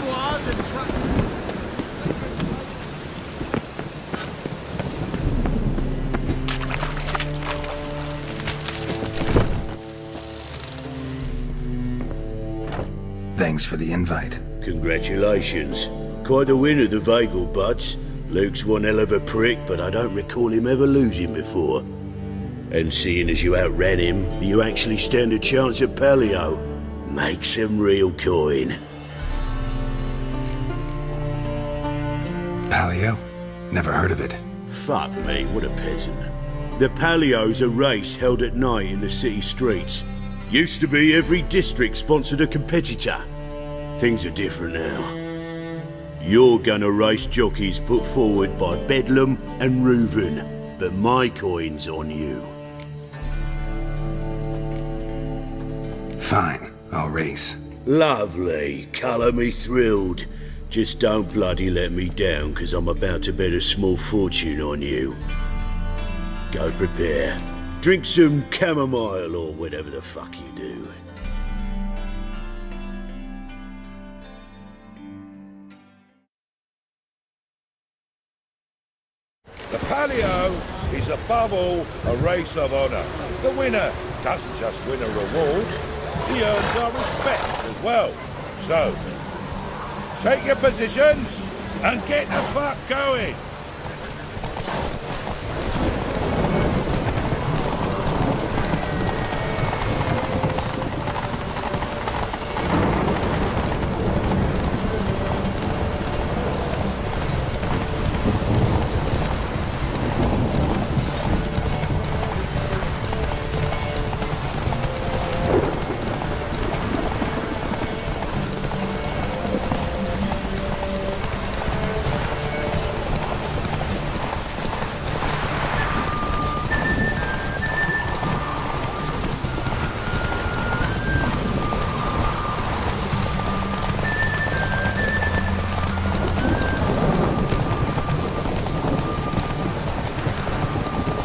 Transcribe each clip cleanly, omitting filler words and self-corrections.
grimoires and trucks. Thanks for the invite. Congratulations. Quite the winner, the Vagal Butts. Luke's one hell of a prick, but I don't recall him ever losing before. And seeing as you outran him, you actually stand a chance at Paleo. Make some real coin. Paleo? Never heard of it. Fuck me, what a peasant. The Paleo's a race held at night in the city streets. Used to be every district sponsored a competitor. Things are different now. You're gonna race jockeys put forward by Bedlam and Reuven, but my coin's on you. Fine, I'll race. Lovely, colour me thrilled. Just don't bloody let me down, 'cause I'm about to bet a small fortune on you. Go prepare. Drink some chamomile or whatever the fuck you do. The Paleo is above all a race of honour. The winner doesn't just win a reward, he earns our respect as well. So, take your positions and get the fuck going.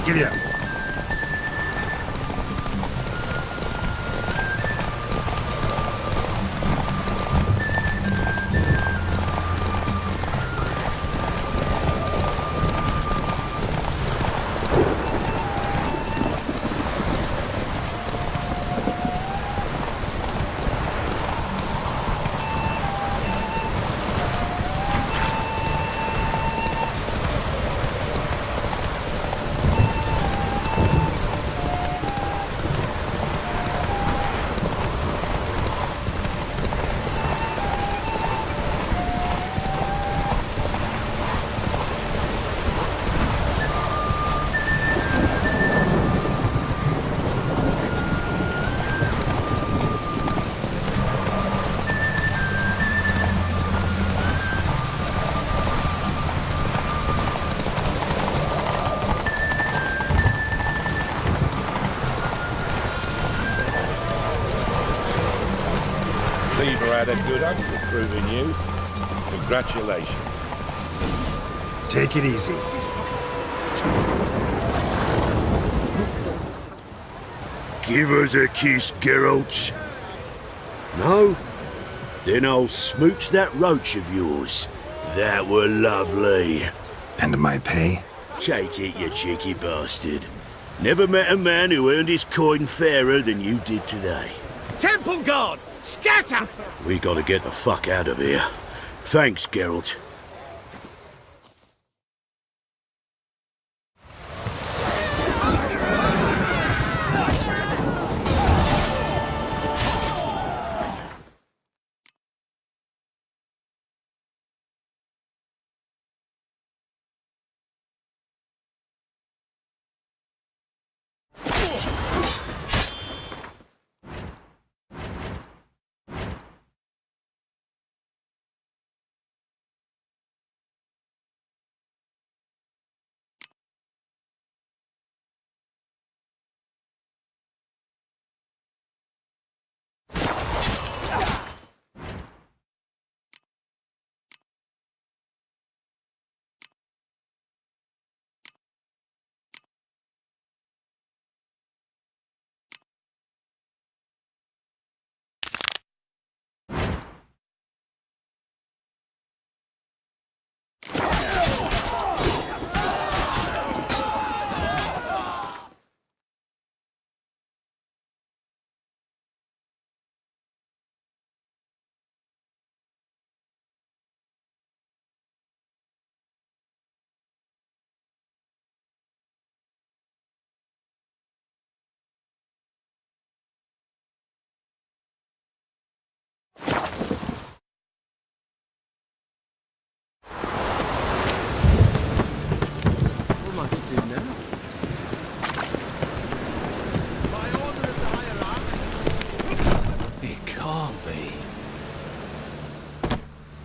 Giddy up. Beaver had a good up for proving you. Congratulations. Take it easy. Give us a kiss, Geralt. No? Then I'll smooch that roach of yours. That were lovely. And my pay? Take it, you cheeky bastard. Never met a man who earned his coin fairer than you did today. Temple Guard! Scatter! We gotta get the fuck out of here. Thanks, Geralt.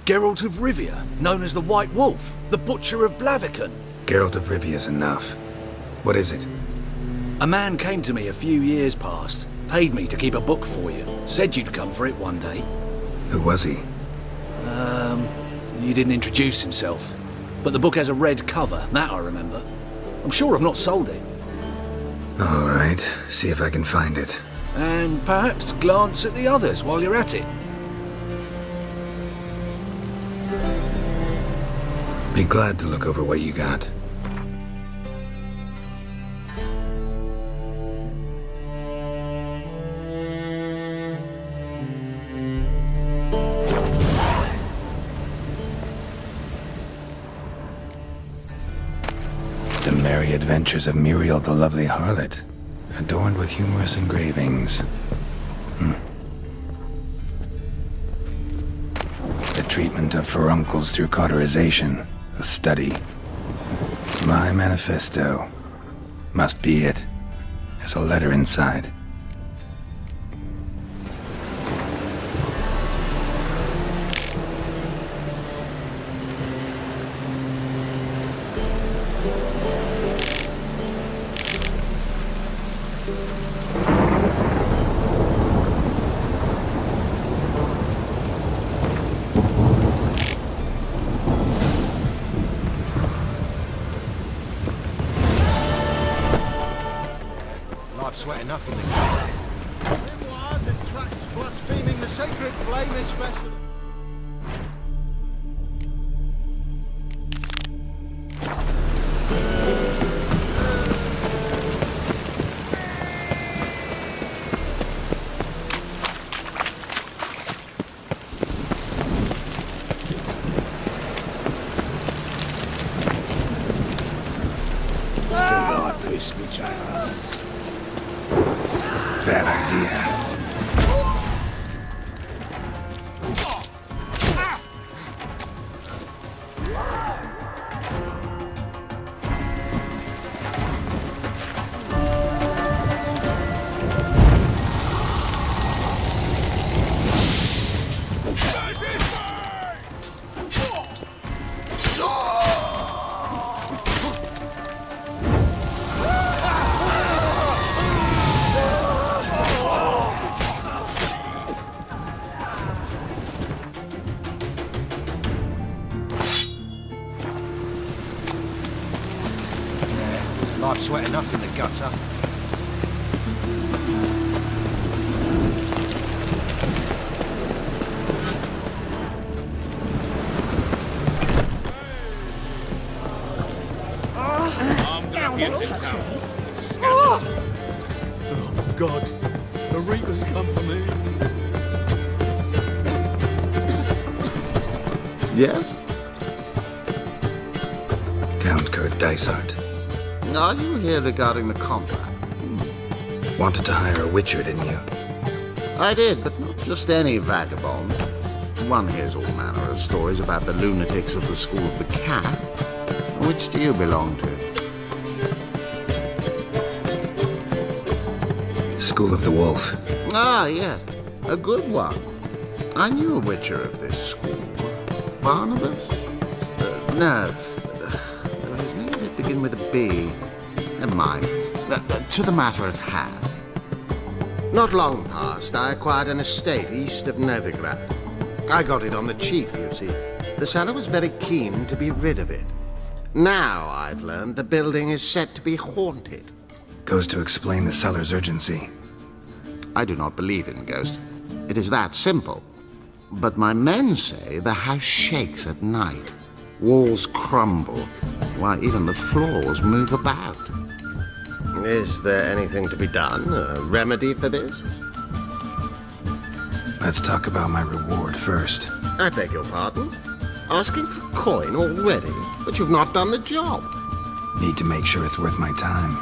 Geralt of Rivia, known as the White Wolf, the Butcher of Blaviken. Geralt of Rivia's enough. What is it? A man came to me a few years past, paid me to keep a book for you, said you'd come for it one day. Who was he? He didn't introduce himself. But the book has a red cover, that I remember. I'm sure I've not sold it. All right, see if I can find it. And perhaps glance at the others while you're at it. Be glad to look over what you got. The Merry Adventures of Muriel the Lovely Harlot, adorned with humorous engravings. The treatment of furuncles through cauterization, a study. My manifesto. Must be it. There's a letter inside. Sweat enough in the gutter. Memoirs and tracts blaspheming the sacred flame especially. Bad idea. Life's wet enough in the gutter. Oh, God. The Reaper's come for me. Yes? Count Kurt Dysart. Are you here regarding the contract? Wanted to hire a witcher, didn't you? I did, but not just any vagabond. One hears all manner of stories about the lunatics of the School of the Cat. Which do you belong to? School of the Wolf. Ah, yes. A good one. I knew a witcher of this school. Barnabas? No. So his name did begin with a B. Never mind. To the matter at hand. Not long past, I acquired an estate east of Novigrad. I got it on the cheap, you see. The seller was very keen to be rid of it. Now, I've learned the building is set to be haunted. Goes to explain the seller's urgency. I do not believe in ghosts. It is that simple. But my men say the house shakes at night. Walls crumble. Why, even the floors move about. Is there anything to be done? A remedy for this? Let's talk about my reward first. I beg your pardon? Asking for coin already? But you've not done the job. Need to make sure it's worth my time.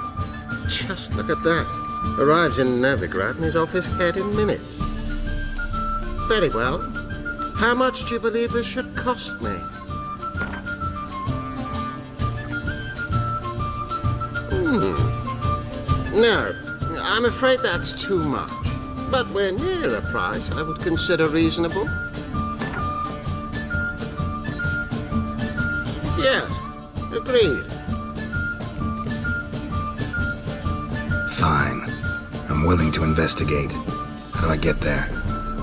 Just look at that. Arrives in Novigrad and is off his head in minutes. Very well. How much do you believe this should cost me? No, I'm afraid that's too much. But we're near a price I would consider reasonable. Yes, agreed. Fine. I'm willing to investigate. How do I get there?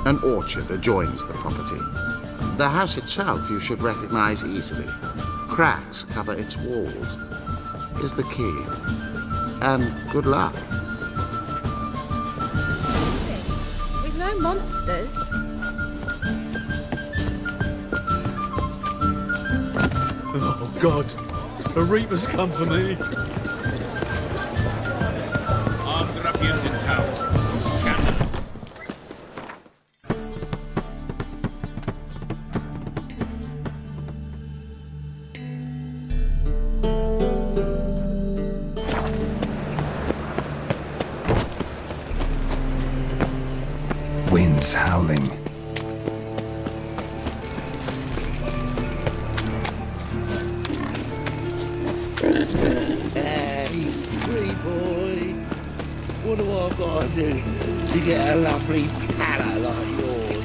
An orchard adjoins the property. The house itself you should recognize easily. Cracks cover its walls. Is the key. And good luck. With no monsters. Oh, God. A Reaper's come for me. Armed ruffians in town. Scandalous. Winds howling. Hey, pretty boy. What do I gotta do to get a lovely palate like yours?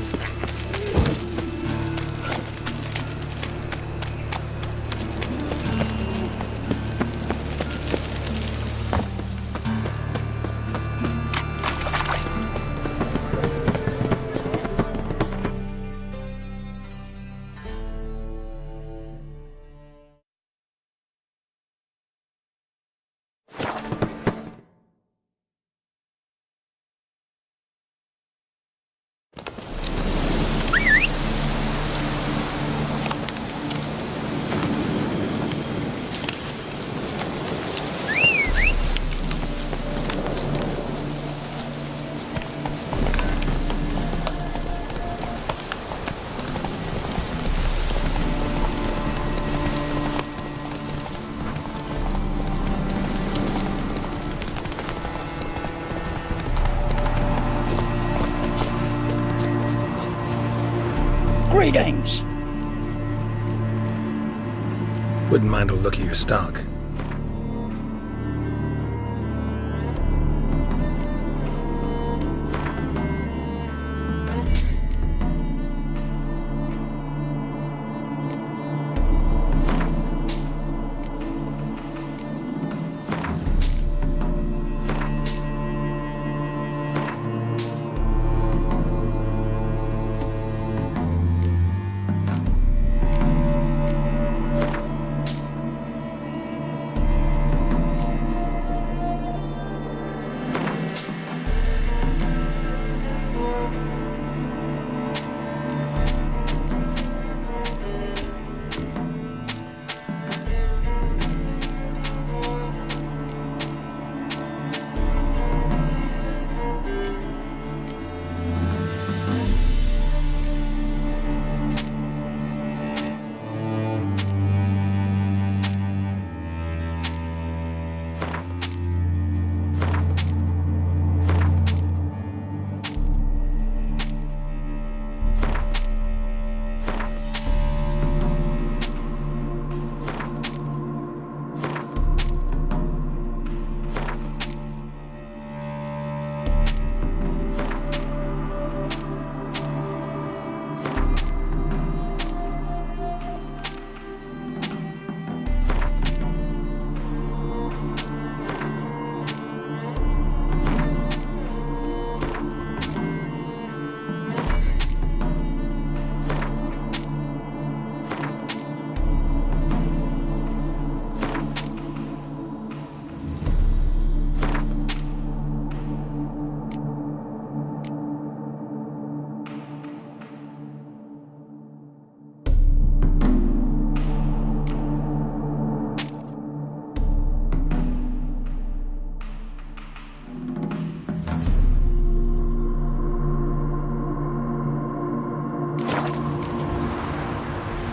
Greetings. Wouldn't mind a look at your stock.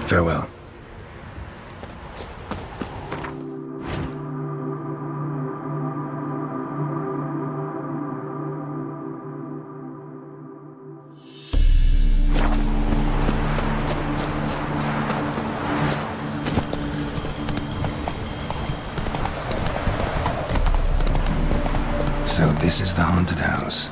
Farewell. So this is the haunted house.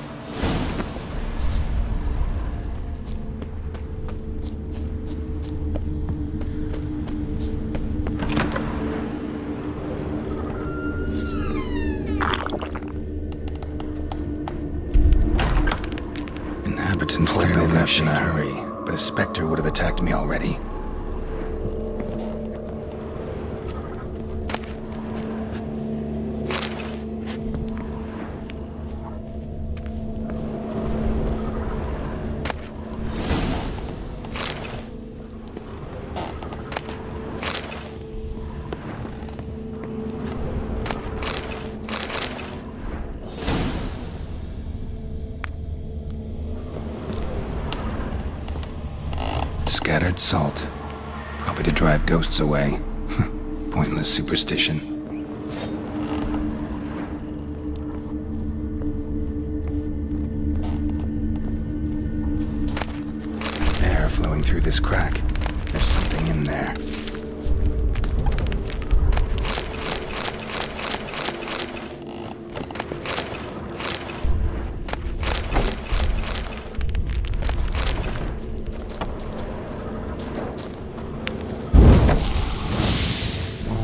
rush in a hurry, but a specter would have attacked me already. Scattered salt. Probably to drive ghosts away. Pointless superstition. Air flowing through this crack. There's something in there.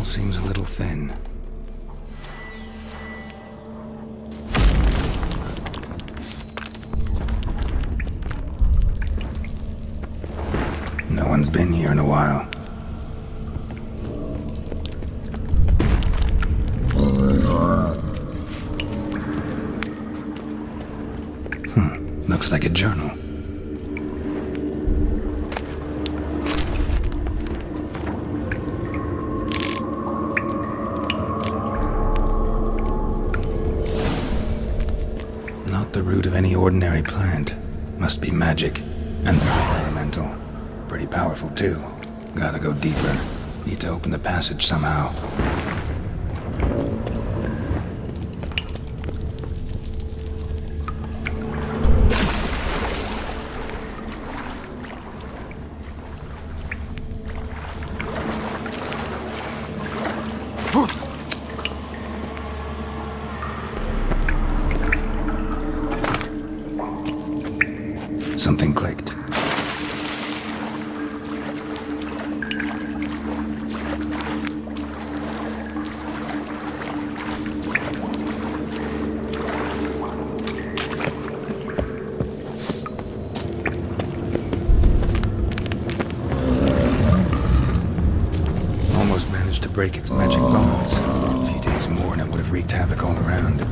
Seems a little thin. No one's been here in a while. Looks like a journal. The root of any ordinary plant. Must be magic. And very elemental. Pretty powerful too. Gotta go deeper. Need to open the passage somehow. Something clicked. Almost managed to break its magic bonds. A few days more and it would have wreaked havoc all around.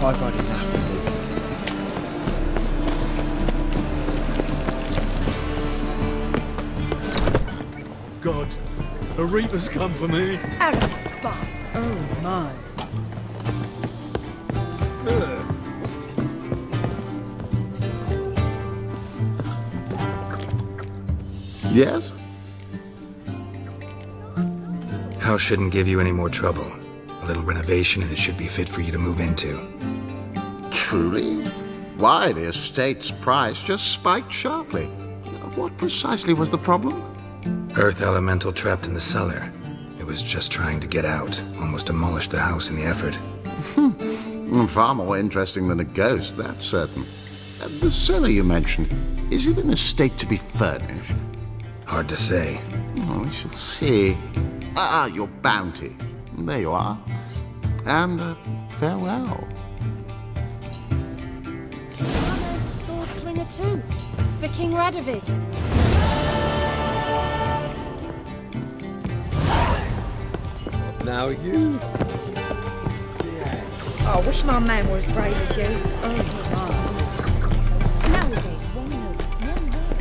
I've had enough of living. God, a Reaper's come for me. Arrogant bastard. Oh my. Yes? House shouldn't give you any more trouble. A little renovation and it should be fit for you to move into. Truly? Why, the estate's price just spiked sharply. What precisely was the problem? Earth elemental trapped in the cellar. It was just trying to get out. Almost demolished the house in the effort. Far more interesting than a ghost, that's certain. The cellar you mentioned, is it an estate to be furnished? Hard to say. Oh, we shall see. Ah, your bounty. There you are. And farewell. Sword swinger too. For King Radovid. Now you. I wish my man were as brave as you. Oh my. Nowadays, one note, one word.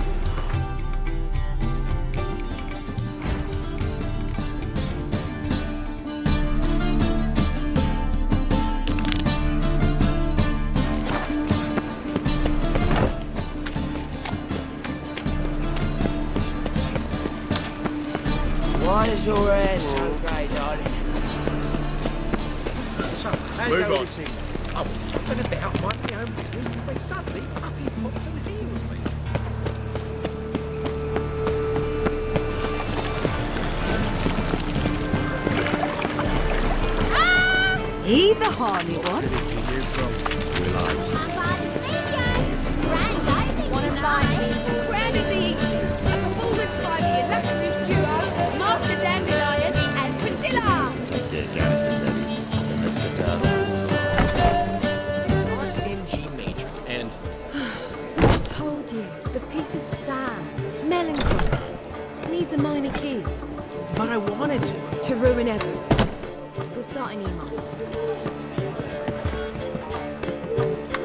Why is your hair so grey, darling? Move on. I was talking about my own business when suddenly up he pops and heals me. He the hardy one. Wanna buy me? Grand as he, a performance by the illustrious duo, Master Dandelion and Priscilla. Take care, garrison ladies. Let's sit down. I'm in G major, and I told you, the piece is sad, melancholy. It needs a minor key but I wanted to ruin everything. We'll start an email.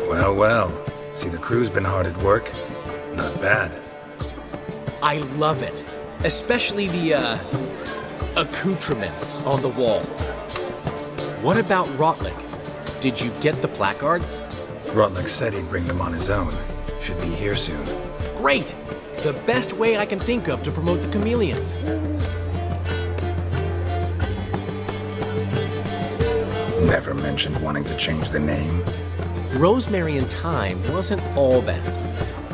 Well, well. See, the crew's been hard at work. Not bad. I love it. Especially the, accoutrements on the wall. What about Rotlick? Did you get the placards? Rotlick said he'd bring them on his own. Should be here soon. Great! The best way I can think of to promote the chameleon. Never mentioned wanting to change the name. Rosemary and Thyme wasn't all bad,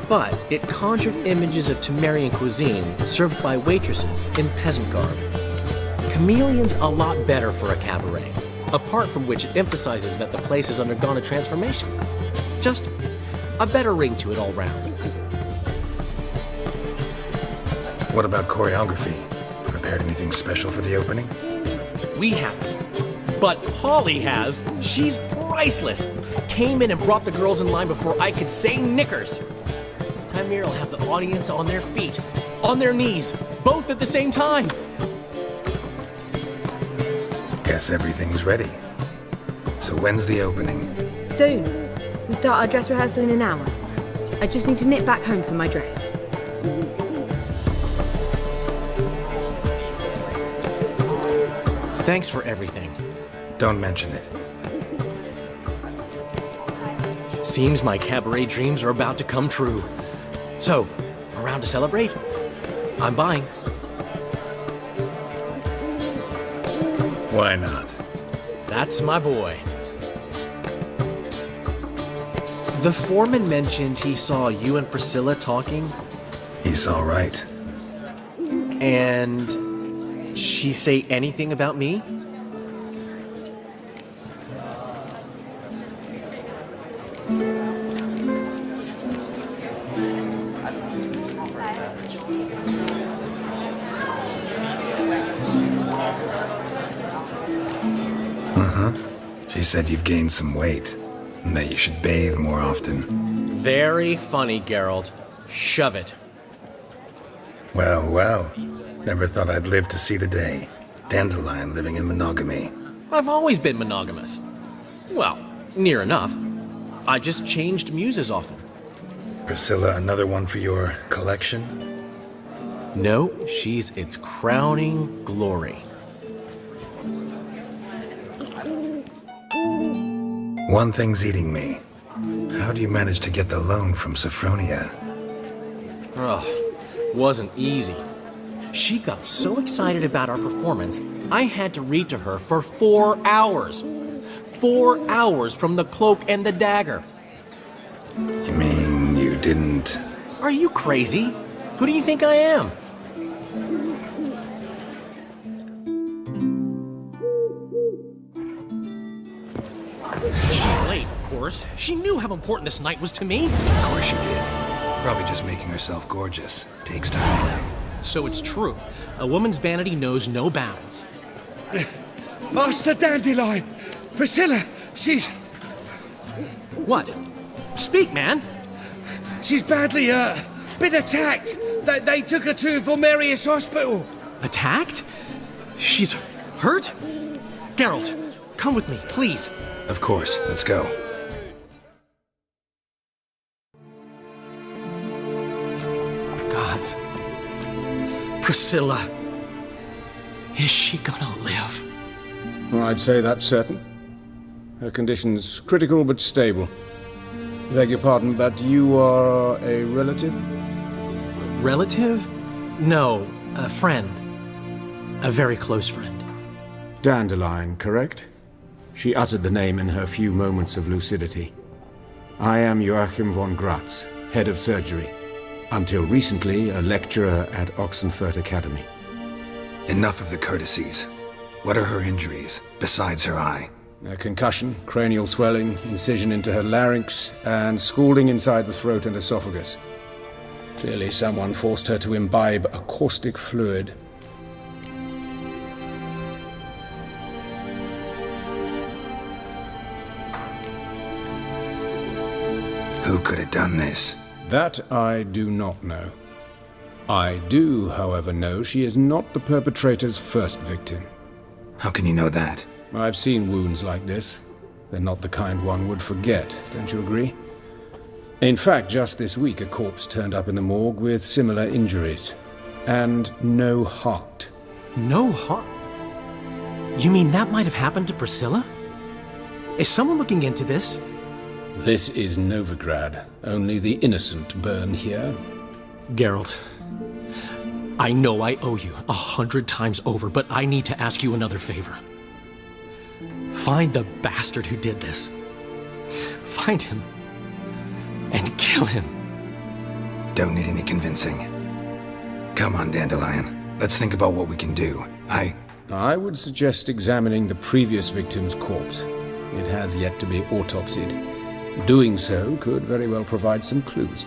but it conjured images of Temerian cuisine served by waitresses in peasant garb. Chameleon's a lot better for a cabaret, apart from which it emphasizes that the place has undergone a transformation. Just a better ring to it all round. What about choreography? Prepared anything special for the opening? We haven't. But Polly has. She's priceless. Came in and brought the girls in line before I could say knickers. Premier will have the audience on their feet, on their knees, both at the same time. Guess everything's ready. So when's the opening? Soon. We start our dress rehearsal in an hour. I just need to nip back home for my dress. Thanks for everything. Don't mention it. Seems my cabaret dreams are about to come true. So, around to celebrate? I'm buying. Why not? That's my boy. The foreman mentioned he saw you and Priscilla talking. He's all right. And she say anything about me? She said you've gained some weight, and that you should bathe more often. Very funny, Geralt. Shove it. Well, well. Never thought I'd live to see the day. Dandelion living in monogamy. I've always been monogamous. Well, near enough. I just changed muses often. Priscilla, another one for your collection? No, she's its crowning glory. One thing's eating me. How do you manage to get the loan from Sophronia? Oh, wasn't easy. She got so excited about our performance, I had to read to her for 4 hours. 4 hours from the cloak and the dagger. You mean you didn't... Are you crazy? Who do you think I am? She's late, of course. She knew how important this night was to me. Of course she did. Probably just making herself gorgeous. Takes time, you know. So it's true. A woman's vanity knows no bounds. Master Dandelion! Priscilla, she's... What? Speak, man! She's badly, been attacked. They took her to Vulmerius Hospital. Attacked? She's hurt? Geralt, come with me, please. Of course, let's go. Gods. Priscilla. Is she gonna live? I'd say that's certain. Her condition's critical but stable. Beg your pardon, but you are a relative? Relative? No, a friend. A very close friend. Dandelion, correct? She uttered the name in her few moments of lucidity. I am Joachim von Gratz, head of surgery. Until recently, a lecturer at Oxenfurt Academy. Enough of the courtesies. What are her injuries, besides her eye? A concussion, cranial swelling, incision into her larynx, and scalding inside the throat and esophagus. Clearly someone forced her to imbibe a caustic fluid. Who could have done this? That I do not know. I do, however, know she is not the perpetrator's first victim. How can you know that? I've seen wounds like this. They're not the kind one would forget, don't you agree? In fact, just this week a corpse turned up in the morgue with similar injuries. And no heart. No heart? You mean that might have happened to Priscilla? Is someone looking into this? This is Novigrad. Only the innocent burn here. Geralt, I know I owe you 100 times over, but I need to ask you another favor. Find the bastard who did this. Find him and kill him. Don't need any convincing. Come on, Dandelion. Let's think about what we can do. I would suggest examining the previous victim's corpse. It has yet to be autopsied. Doing so could very well provide some clues.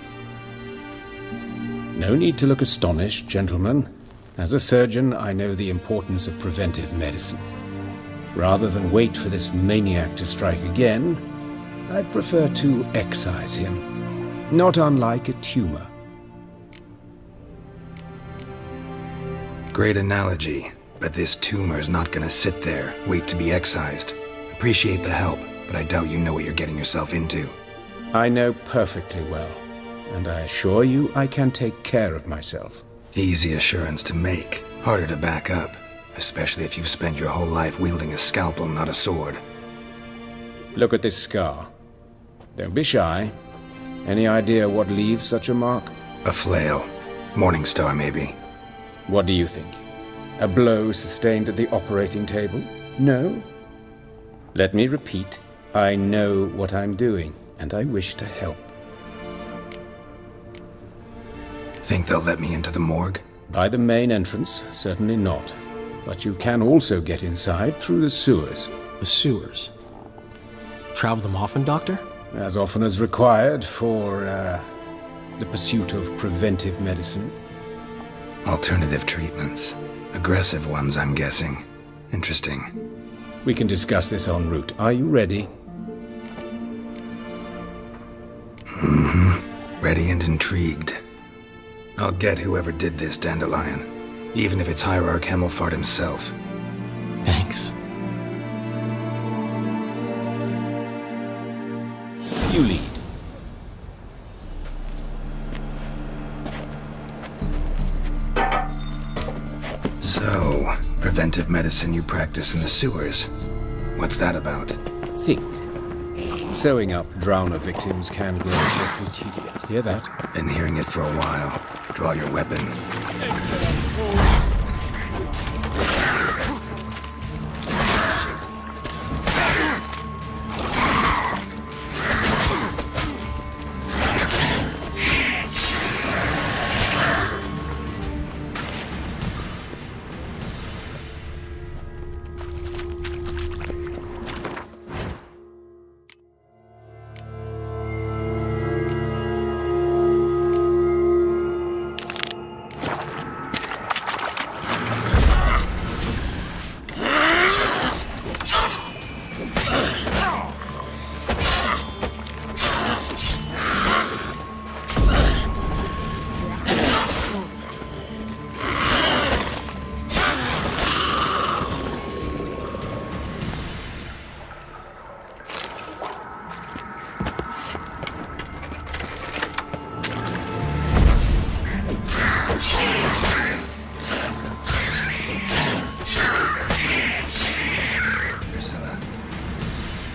No need to look astonished, gentlemen. As a surgeon, I know the importance of preventive medicine. Rather than wait for this maniac to strike again, I'd prefer to excise him. Not unlike a tumor. Great analogy, but this tumor's not gonna sit there, wait to be excised. Appreciate the help, but I doubt you know what you're getting yourself into. I know perfectly well, and I assure you I can take care of myself. Easy assurance to make, harder to back up, especially if you've spent your whole life wielding a scalpel, not a sword. Look at this scar. Don't be shy. Any idea what leaves such a mark? A flail. Morningstar, maybe. What do you think? A blow sustained at the operating table? No? Let me repeat. I know what I'm doing, and I wish to help. Think they'll let me into the morgue? By the main entrance, certainly not. But you can also get inside through the sewers. The sewers? Travel them often, Doctor? As often as required for, the pursuit of preventive medicine. Alternative treatments. Aggressive ones, I'm guessing. Interesting. We can discuss this en route. Are you ready? Ready and intrigued. I'll get whoever did this, Dandelion. Even if it's Hierarch Hemmelfart himself. Thanks. You lead. So, preventive medicine you practice in the sewers. What's that about? Think. Sewing up drowner victims can grow awfully tedious. Hear that? Been hearing it for a while. Draw your weapon.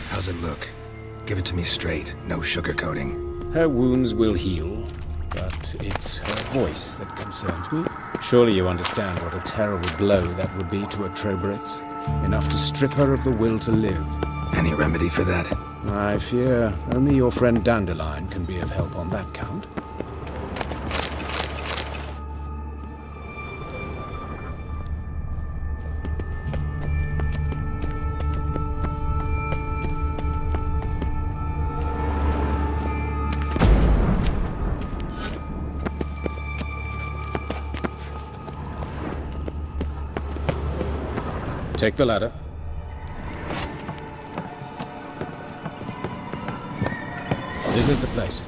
How's it look? Give it to me straight, no sugarcoating. Her wounds will heal, but it's her voice that concerns me. Surely you understand what a terrible blow that would be to a Trobritz. Enough to strip her of the will to live. Any remedy for that? I fear only your friend Dandelion can be of help on that count. Take the ladder. This is the place.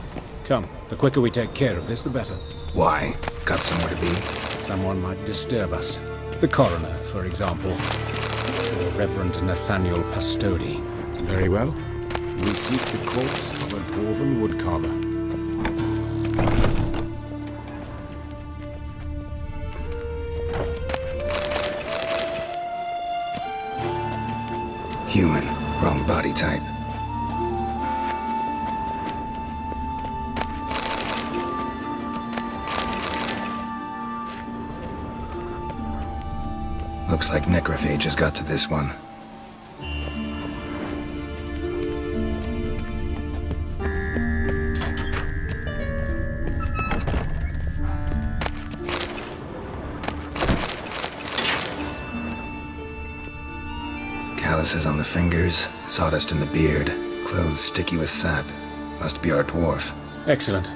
Come, the quicker we take care of this, the better. Why? Got somewhere to be? Someone might disturb us. The coroner, for example. Or Reverend Nathaniel Pastodi. Very well. We seek the corpse of a dwarven woodcarver. Human. Wrong body type. Looks like necrophage has got to this one. Calluses on the fingers, sawdust in the beard, clothes sticky with sap. Must be our dwarf. Excellent.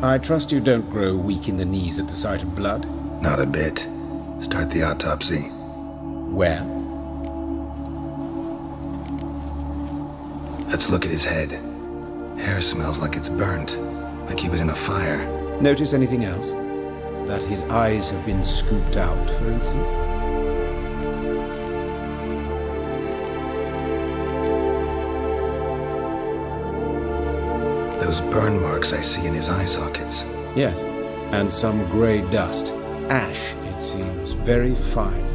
I trust you don't grow weak in the knees at the sight of blood? Not a bit. Start the autopsy. Where? Let's look at his head. Hair smells like it's burnt, like he was in a fire. Notice anything else? That his eyes have been scooped out, for instance? Those burn marks I see in his eye sockets. Yes, and some grey dust. Ash, it seems, very fine.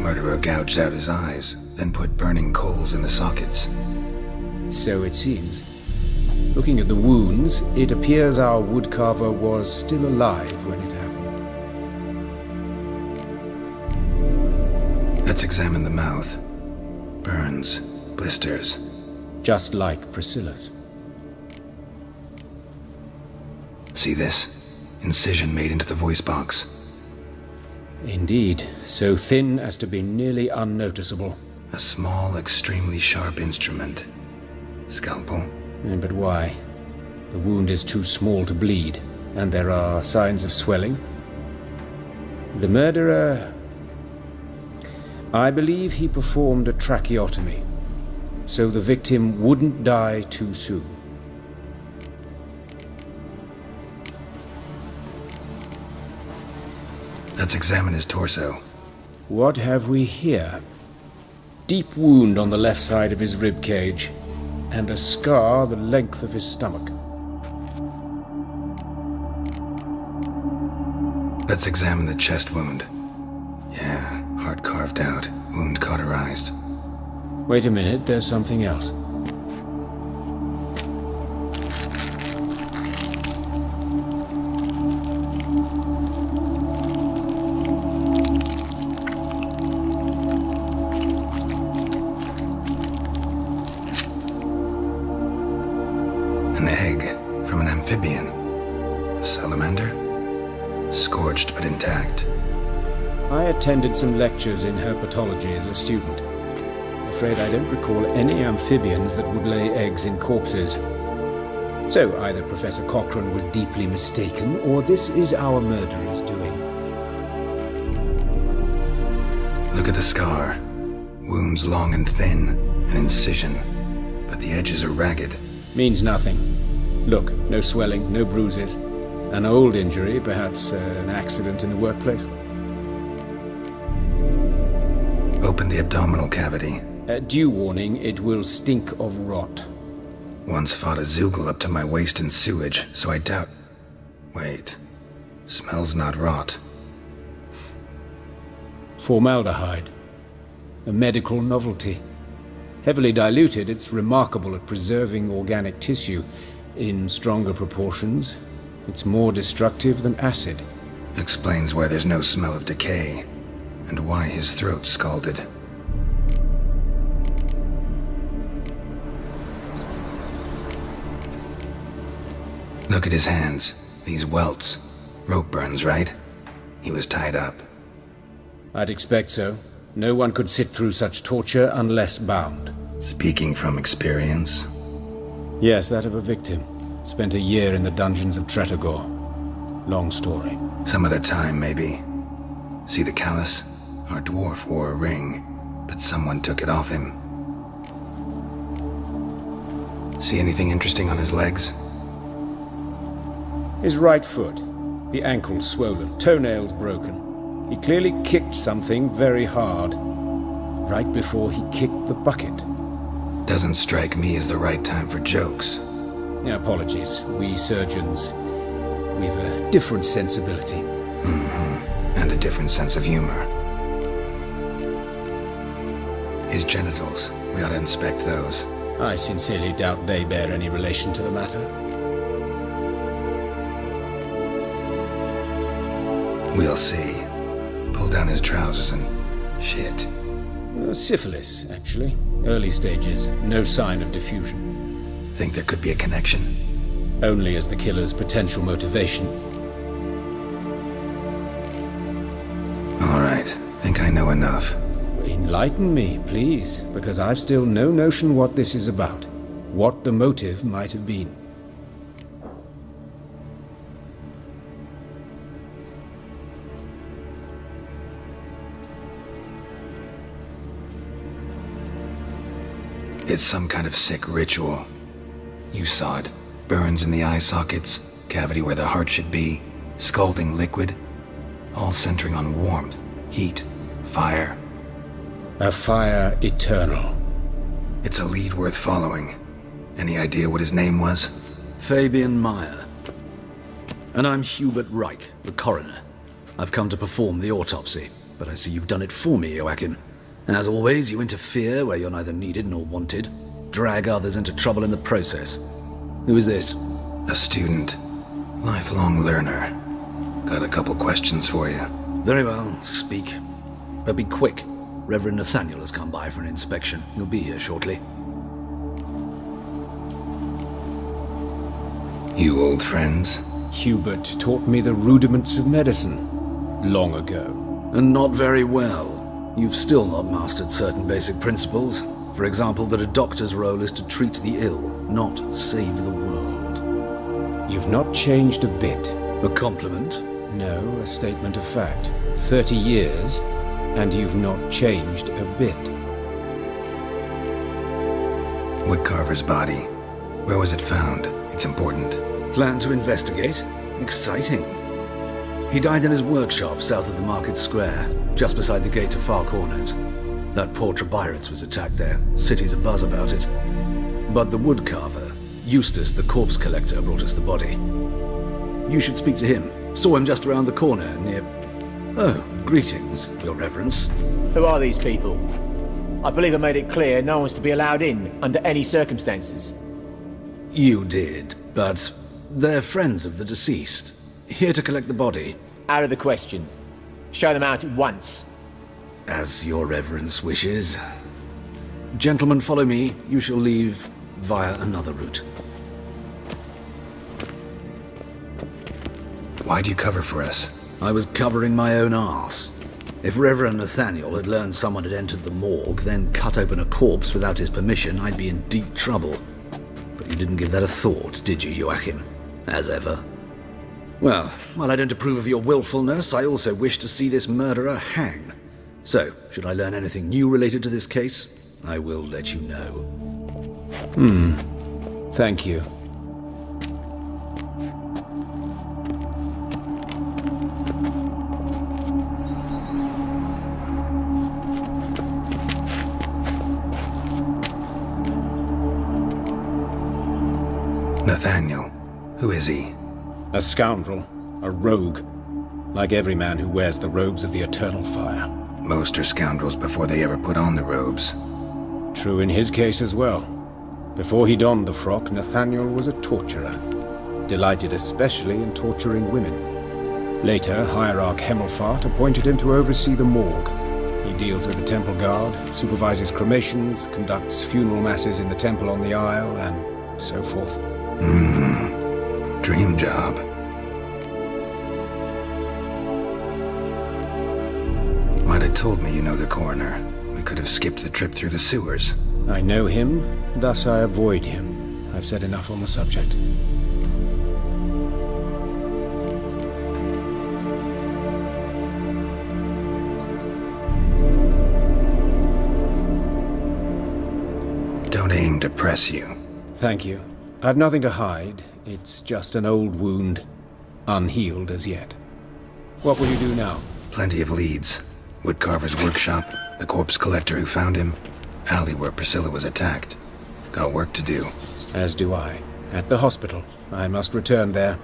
Murderer gouged out his eyes, then put burning coals in the sockets. So it seems. Looking at the wounds, it appears our woodcarver was still alive when it happened. Let's examine the mouth. Burns, blisters. Just like Priscilla's. See this? Incision made into the voice box. Indeed, so thin as to be nearly unnoticeable. A small, extremely sharp instrument. Scalpel? But why? The wound is too small to bleed, and there are signs of swelling. The murderer... I believe he performed a tracheotomy, so the victim wouldn't die too soon. Let's examine his torso. What have we here? Deep wound on the left side of his rib cage. and a scar the length of his stomach. Let's examine the chest wound. Yeah, heart carved out, wound cauterized. Wait a minute, there's something else. An egg from an amphibian. A salamander? Scorched but intact. I attended some lectures in herpetology as a student. I'm afraid I don't recall any amphibians that would lay eggs in corpses. So either Professor Cochrane was deeply mistaken, or this is our murderer's doing. Look at the scar. Wounds long and thin, an incision. But the edges are ragged. Means nothing. Look, no swelling, no bruises. An old injury, perhaps an accident in the workplace. Open the abdominal cavity. Due warning, it will stink of rot. Once fought a Zoogle up to my waist in sewage, so I doubt... Wait. Smells not rot. Formaldehyde. A medical novelty. Heavily diluted, it's remarkable at preserving organic tissue. In stronger proportions, it's more destructive than acid. Explains why there's no smell of decay, and why his throat's scalded. Look at his hands. These welts. Rope burns, right? He was tied up. I'd expect so. No one could sit through such torture unless bound. Speaking from experience? Yes, that of a victim. Spent a year in the dungeons of Tretogor. Long story. Some other time, maybe. See the callus? Our dwarf wore a ring, but someone took it off him. See anything interesting on his legs? His right foot. The ankle swollen, toenails broken. He clearly kicked something very hard. Right before he kicked the bucket. Doesn't strike me as the right time for jokes. Apologies. We surgeons, we've a different sensibility. And a different sense of humor. His genitals, we ought to inspect those. I sincerely doubt they bear any relation to the matter. We'll see. Pull down his trousers and... shit. Syphilis, actually. Early stages. No sign of diffusion. Think there could be a connection? Only as the killer's potential motivation. All right. Think I know enough. Enlighten me, please, because I've still no notion what this is about. What the motive might have been. It's some kind of sick ritual. You saw it. Burns in the eye sockets, cavity where the heart should be, scalding liquid, all centering on warmth, heat, fire. A fire eternal. It's a lead worth following. Any idea what his name was? Fabian Meyer. And I'm Hubert Reich, the coroner. I've come to perform the autopsy, but I see you've done it for me, Joachim. As always, you interfere where you're neither needed nor wanted. Drag others into trouble in the process. Who is this? A student. Lifelong learner. Got a couple questions for you. Very well, speak. But be quick. Reverend Nathaniel has come by for an inspection. He'll be here shortly. You old friends? Hubert taught me the rudiments of medicine. Long ago. And not very well. You've still not mastered certain basic principles. For example, that a doctor's role is to treat the ill, not save the world. You've not changed a bit. A compliment? No, a statement of fact. 30 years, and you've not changed a bit. Woodcarver's body. Where was it found? It's important. Plan to investigate? Exciting. He died in his workshop south of the market square, just beside the gate to Far Corners. That poor Trebirates was attacked there. City's abuzz about it. But the woodcarver, Eustace the corpse collector, brought us the body. You should speak to him. Saw him just around the corner near... Oh, greetings, Your Reverence. Who are these people? I believe I made it clear no one's to be allowed in under any circumstances. You did, but they're friends of the deceased. Here to collect the body. Out of the question. Show them out at once. As Your Reverence wishes. Gentlemen, follow me. You shall leave via another route. Why'd you cover for us? I was covering my own arse. If Reverend Nathaniel had learned someone had entered the morgue, then cut open a corpse without his permission, I'd be in deep trouble. But you didn't give that a thought, did you, Joachim? As ever. Well, while I don't approve of your willfulness, I also wish to see this murderer hang. So, should I learn anything new related to this case, I will let you know. Thank you. Nathaniel. Who is he? A scoundrel. A rogue. Like every man who wears the robes of the Eternal Fire. Most are scoundrels before they ever put on the robes. True in his case as well. Before he donned the frock, Nathaniel was a torturer. Delighted especially in torturing women. Later, Hierarch Hemmelfart appointed him to oversee the morgue. He deals with the temple guard, supervises cremations, conducts funeral masses in the temple on the Isle, and so forth. Dream job. Might have told me you know the coroner. We could have skipped the trip through the sewers. I know him, thus I avoid him. I've said enough on the subject. Don't aim to press you. Thank you. I've nothing to hide. It's just an old wound, unhealed as yet. What will you do now? Plenty of leads. Woodcarver's workshop, the corpse collector who found him, alley where Priscilla was attacked. Got work to do. As do I. At the hospital. I must return there.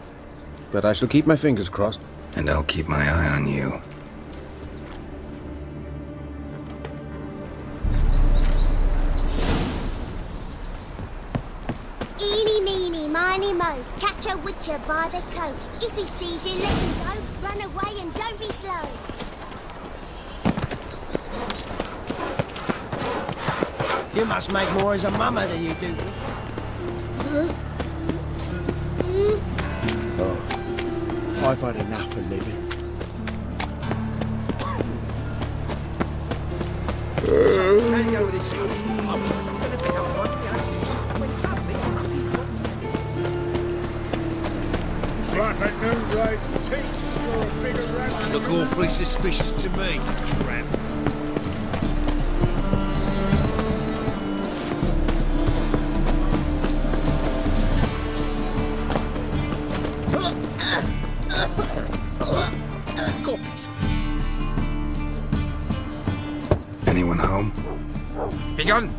But I shall keep my fingers crossed. And I'll keep my eye on you. Eeny, meeny, miny, mo. Catch a witcher by the toe. If he sees you, let him go. Run away and don't be slow. You must make more as a mama than you do. Oh, I've had enough of living. Look awfully suspicious to me, tramp. Anyone home? Begone,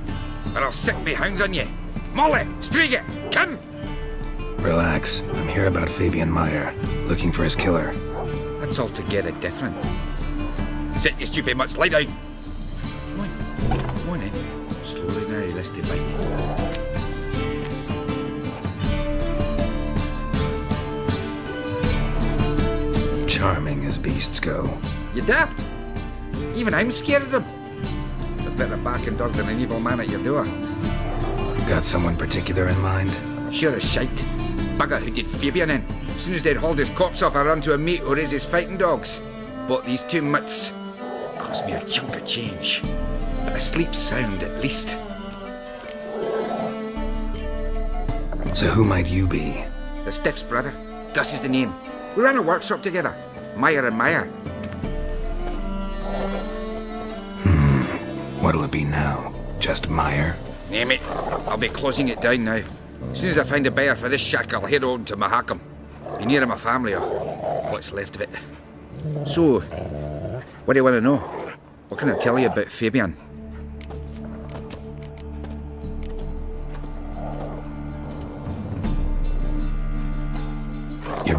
or I'll set me hounds on you. Molly, Striga, come! Relax. I'm here about Fabian Meyer, looking for his killer. That's altogether different. Sit, you stupid mutts, lie down. Come on in. Slowly now, lest they bite you. Charming as beasts go. You daft? Even I'm scared of them. A better backing dog than an evil man at your door. Got someone particular in mind? Sure as shite. Bugger who did Fabian in. As soon as they'd hauled his corpse off, I ran to a mate who raised his fighting dogs. Bought these two mutts. Cost me a chunk of change. But I sleep sound at least. So who might you be? The Stiff's brother. Gus is the name. We ran a workshop together. Meyer and Meyer. What'll it be now? Just Meyer? Name it. I'll be closing it down now. As soon as I find a buyer for this shack, I'll head on to Mahakam. Be near my family, or what's left of it. So, what do you want to know? What can I tell you about Fabian?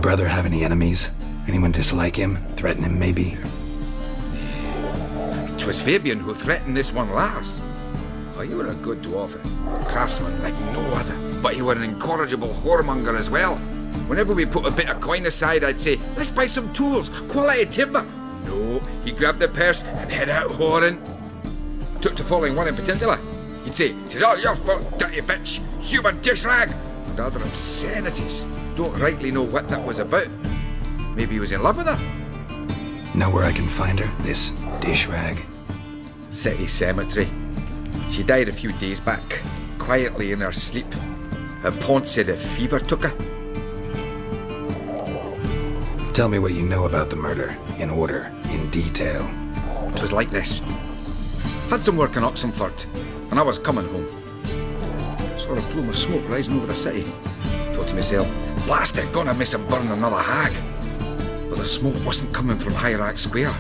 brother have any enemies? Anyone dislike him? Threaten him, maybe? 'Twas Fabian who threatened this one last. Oh, you were a good dwarf, craftsman like no other. But you were an incorrigible whoremonger as well. Whenever we put a bit of coin aside, I'd say, let's buy some tools, quality timber. No, he grabbed the purse and head out whoring. Took to following one in particular. He'd say, "'Tis all your fault, dirty bitch, human dish rag," and other obscenities. Don't rightly know what that was about. Maybe he was in love with her. Know where I can find her, this dish rag? City cemetery. She died a few days back, quietly in her sleep. Her pont said a fever took her. Tell me what you know about the murder, in order, in detail. It was like this. Had some work in Oxenford, and I was coming home. Saw a plume of smoke rising over the city. Thought to myself, blast it, gonna miss him burn another hag. But the smoke wasn't coming from Hierarch Square.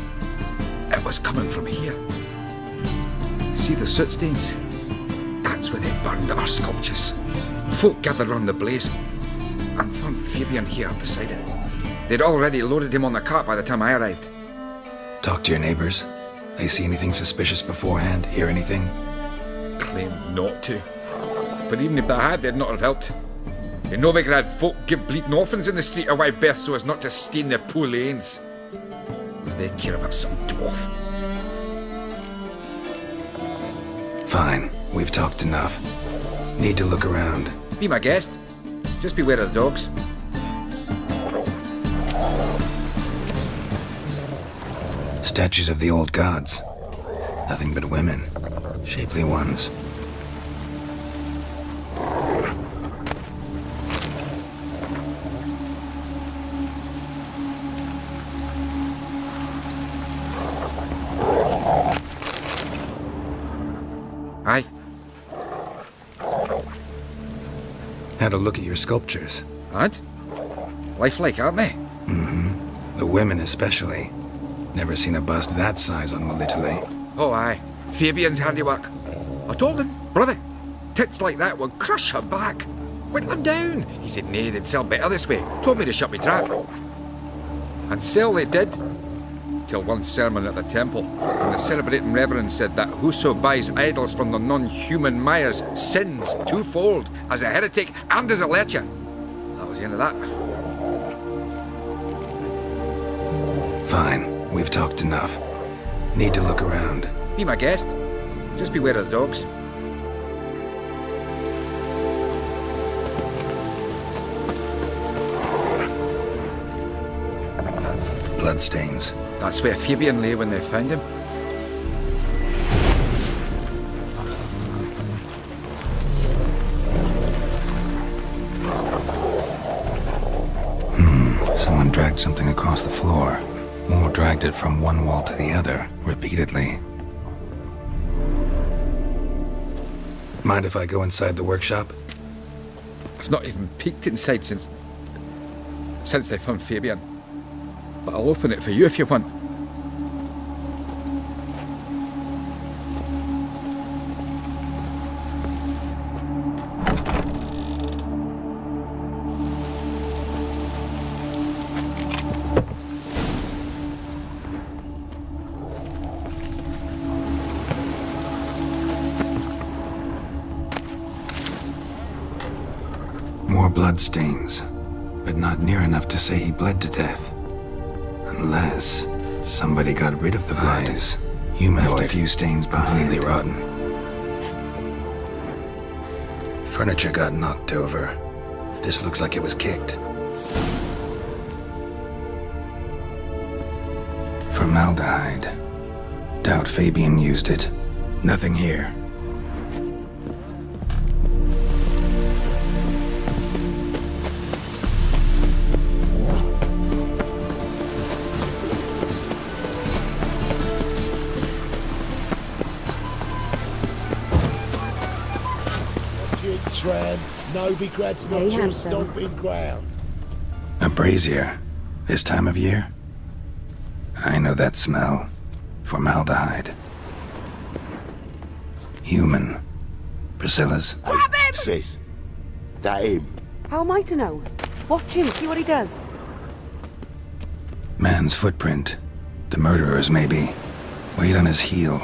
It was coming from here. See the soot stains? That's where they burned our sculptures. Folk gathered round the blaze, and found Fabian here beside it. They'd already loaded him on the cart by the time I arrived. Talk to your neighbors. They see anything suspicious beforehand? Hear anything? Claimed not to. But even if they had, they'd not have helped. In Novigrad, folk give bleeding orphans in the street a wide berth so as not to stain their poor lanes. They care about some dwarf. Fine, we've talked enough. Need to look around. Be my guest. Just beware of the dogs. Statues of the old gods. Nothing but women. Shapely ones. Aye. Had a look at your sculptures. And? Lifelike, aren't they? Mm-hmm. The women especially. Never seen a bust that size on Melitele. Oh, aye. Fabian's handiwork. I told him, brother, tits like that would crush her back. Whittle him down. He said, nay, they'd sell better this way. Told me to shut me trap. And sell they did. Till one sermon at the temple, and the celebrating reverend said that whoso buys idols from the non-human mires sins twofold, as a heretic and as a lecher. That was the end of that. Fine, we've talked enough. Need to look around. Be my guest. Just beware of the dogs. Bloodstains. That's where Fabian lay when they found him. Someone dragged something across the floor. Or dragged it from one wall to the other, repeatedly. Mind if I go inside the workshop? I've not even peeked inside since they found Fabian. But I'll open it for you if you want. More bloodstains, but not near enough to say he bled to death. Unless somebody got rid of the blood. Humanoid. Left a few stains behind. Completely rotten. Furniture got knocked over. This looks like it was kicked. Formaldehyde. Doubt Fabian used it. Nothing here. Tram, Novigrad's not your stomping ground. A brazier. This time of year? I know that smell. Formaldehyde. Human. Priscilla's. Grab him! Sis, that him. How am I to know? Watch him, see what he does. Man's footprint. The murderer's, maybe. Weight on his heel.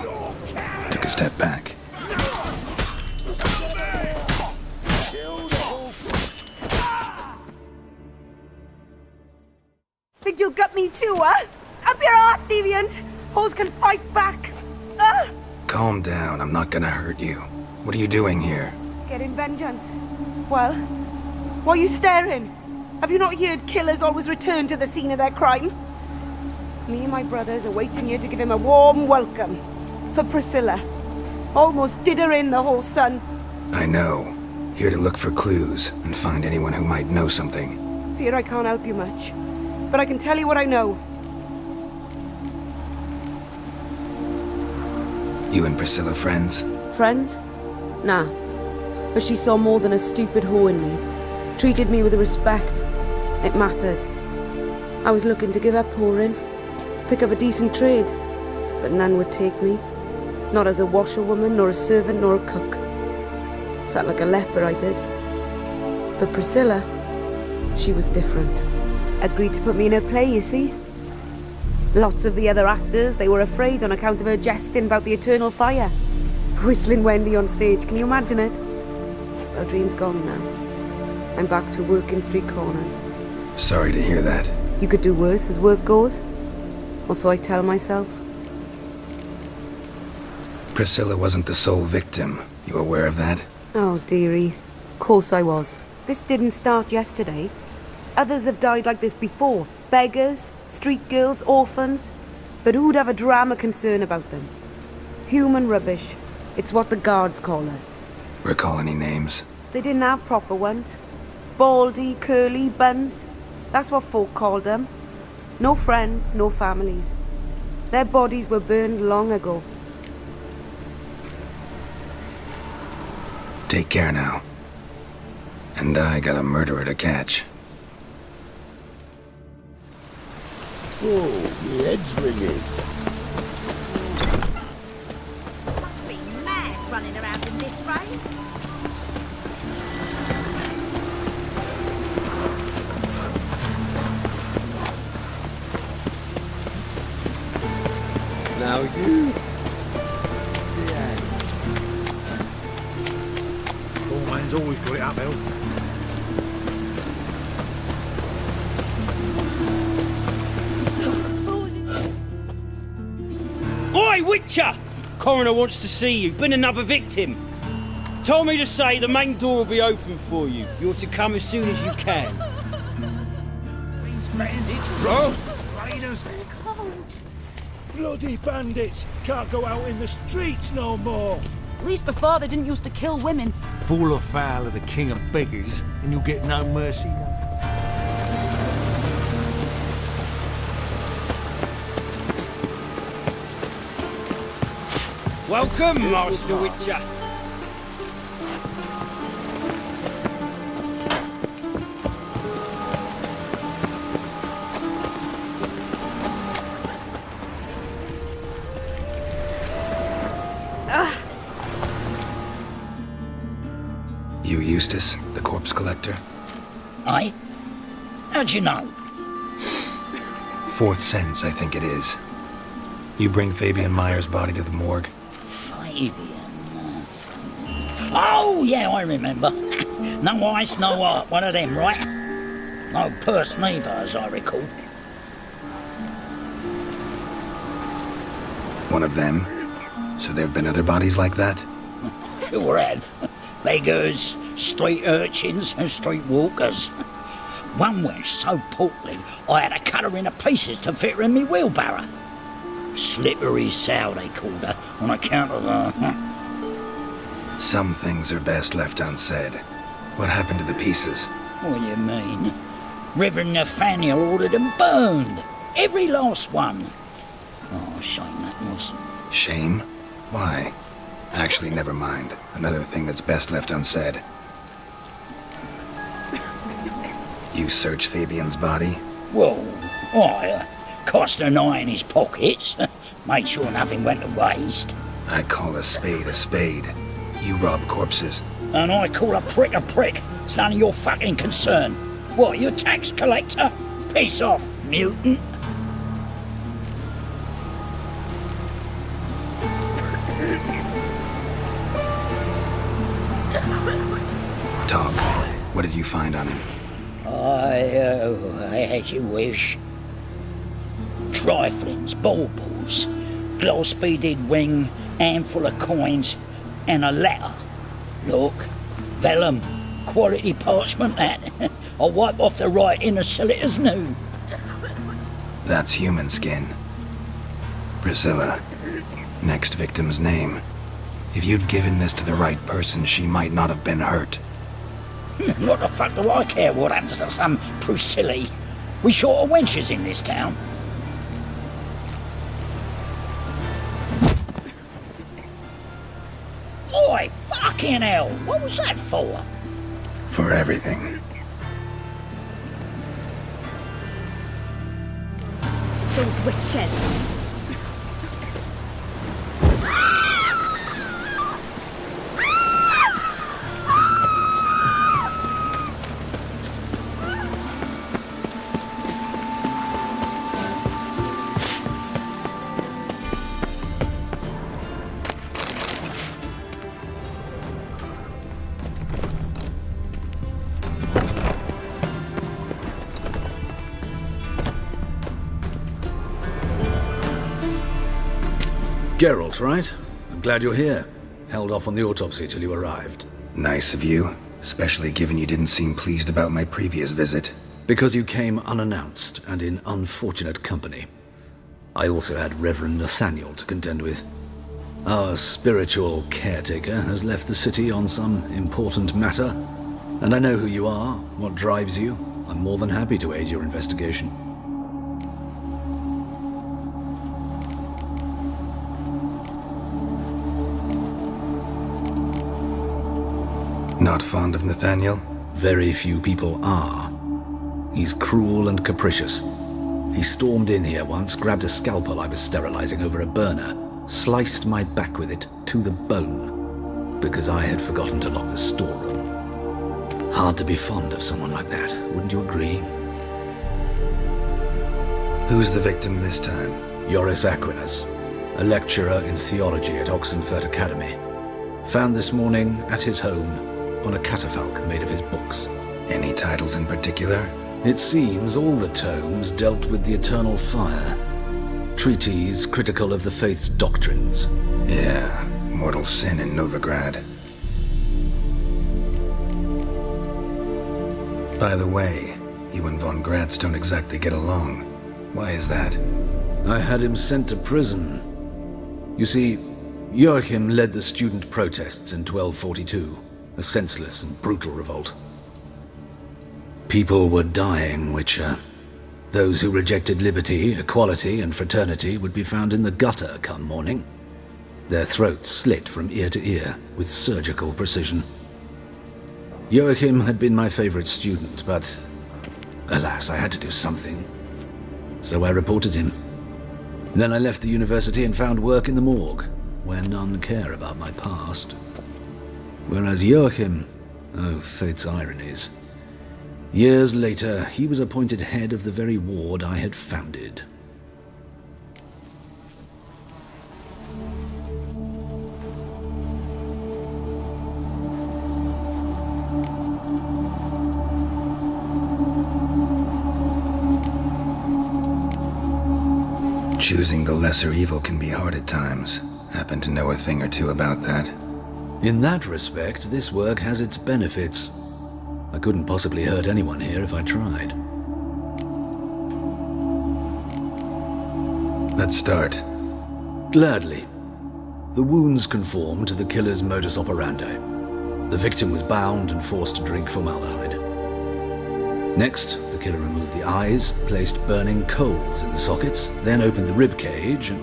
Took a step back. Think you'll gut me too, huh? Up your ass, deviant! Hoes can fight back! Calm down, I'm not gonna hurt you. What are you doing here? Getting vengeance. Well, why are you staring? Have you not heard killers always return to the scene of their crime? Me and my brothers are waiting here to give him a warm welcome. For Priscilla. Almost did her in, the whole son. I know. Here to look for clues and find anyone who might know something. Fear I can't help you much. But I can tell you what I know. You and Priscilla friends? Friends? Nah. But she saw more than a stupid whore in me. Treated me with respect. It mattered. I was looking to give up whoring. Pick up a decent trade. But none would take me. Not as a washerwoman, nor a servant, nor a cook. Felt like a leper, I did. But Priscilla, she was different. Agreed to put me in her play, you see. Lots of the other actors, they were afraid on account of her jesting about the eternal fire. Whistling Wendy on stage, can you imagine it? Well, dream's gone now. I'm back to working street corners. Sorry to hear that. You could do worse as work goes. Or so I tell myself. Priscilla wasn't the sole victim. You aware of that? Oh, dearie. Of course I was. This didn't start yesterday. Others have died like this before. Beggars, street girls, orphans. But who'd have a drama concern about them? Human rubbish. It's what the guards call us. Recall any names? They didn't have proper ones. Baldy, curly, buns. That's what folk called them. No friends, no families. Their bodies were burned long ago. Take care now. And I got a murderer to catch. Oh, my head's ringing. Must be mad running around in this rain. Now you. Yeah. Coolman's always got it uphill. Oi, Witcher! Coroner wants to see you. Been another victim. Told me to say the main door will be open for you. You're to come as soon as you can. These bandits drunk. Raiders. Cold. Bloody bandits. Can't go out in the streets no more. At least before they didn't used to kill women. Fall afoul of the king of beggars and you'll get no mercy. Welcome, Master Witcher. You Eustace, the corpse collector? Aye? How'd you know? Fourth sense, I think it is. You bring Fabian Meyer's body to the morgue? Fabian. Oh, yeah, I remember. No eyes, no heart, one of them, right? No purse neither, as I recall. One of them? So there have been other bodies like that? Sure have. Beggars, street urchins, and street walkers. One went so portly, I had to cut her into pieces to fit her in me wheelbarrow. Slippery sow, they called her, on account of her. Some things are best left unsaid. What happened to the pieces? What do you mean? Reverend Nathaniel ordered them burned. Every last one. Oh, shame that was. Shame? Why? Actually, never mind. Another thing that's best left unsaid. You searched Fabian's body? Well, I cast an eye in his pockets. Made sure nothing went to waste. I call a spade a spade. You rob corpses. And I call a prick a prick. It's none of your fucking concern. What, you tax collector? Piss off, mutant. What did you find on him? As you wish. Triflings, baubles, glass-beaded ring, handful of coins, and a letter. Look, vellum, quality parchment that. I'll wipe off the writing and sell it as new. That's human skin. Priscilla. Next victim's name. If you'd given this to the right person, she might not have been hurt. What the fuck do I care what happens to some Priscilla? We short of wenches in this town. Oi, fucking hell! What was that for? For everything. Those witches. Geralt, right? I'm glad you're here. Held off on the autopsy till you arrived. Nice of you, especially given you didn't seem pleased about my previous visit. Because you came unannounced and in unfortunate company. I also had Reverend Nathaniel to contend with. Our spiritual caretaker has left the city on some important matter, and I know who you are, what drives you. I'm more than happy to aid your investigation. Not fond of Nathaniel? Very few people are. He's cruel and capricious. He stormed in here once, grabbed a scalpel I was sterilizing over a burner, sliced my back with it to the bone, because I had forgotten to lock the storeroom. Hard to be fond of someone like that, wouldn't you agree? Who's the victim this time? Joris Aquinas, a lecturer in theology at Oxenfurt Academy. Found this morning at his home on a catafalque made of his books. Any titles in particular? It seems all the tomes dealt with the eternal fire. Treatises critical of the faith's doctrines. Yeah, mortal sin in Novigrad. By the way, you and von Gratz don't exactly get along. Why is that? I had him sent to prison. You see, Joachim led the student protests in 1242. A senseless and brutal revolt. People were dying, Witcher. Those who rejected liberty, equality, and fraternity would be found in the gutter come morning. Their throats slit from ear to ear with surgical precision. Joachim had been my favorite student, but alas, I had to do something. So I reported him. Then I left the university and found work in the morgue, where none care about my past. Whereas Joachim, oh, fate's ironies. Years later, he was appointed head of the very ward I had founded. Choosing the lesser evil can be hard at times. Happen to know a thing or two about that. In that respect, this work has its benefits. I couldn't possibly hurt anyone here if I tried. Let's start. Gladly. The wounds conform to the killer's modus operandi. The victim was bound and forced to drink formaldehyde. Next, the killer removed the eyes, placed burning coals in the sockets, then opened the rib cage and...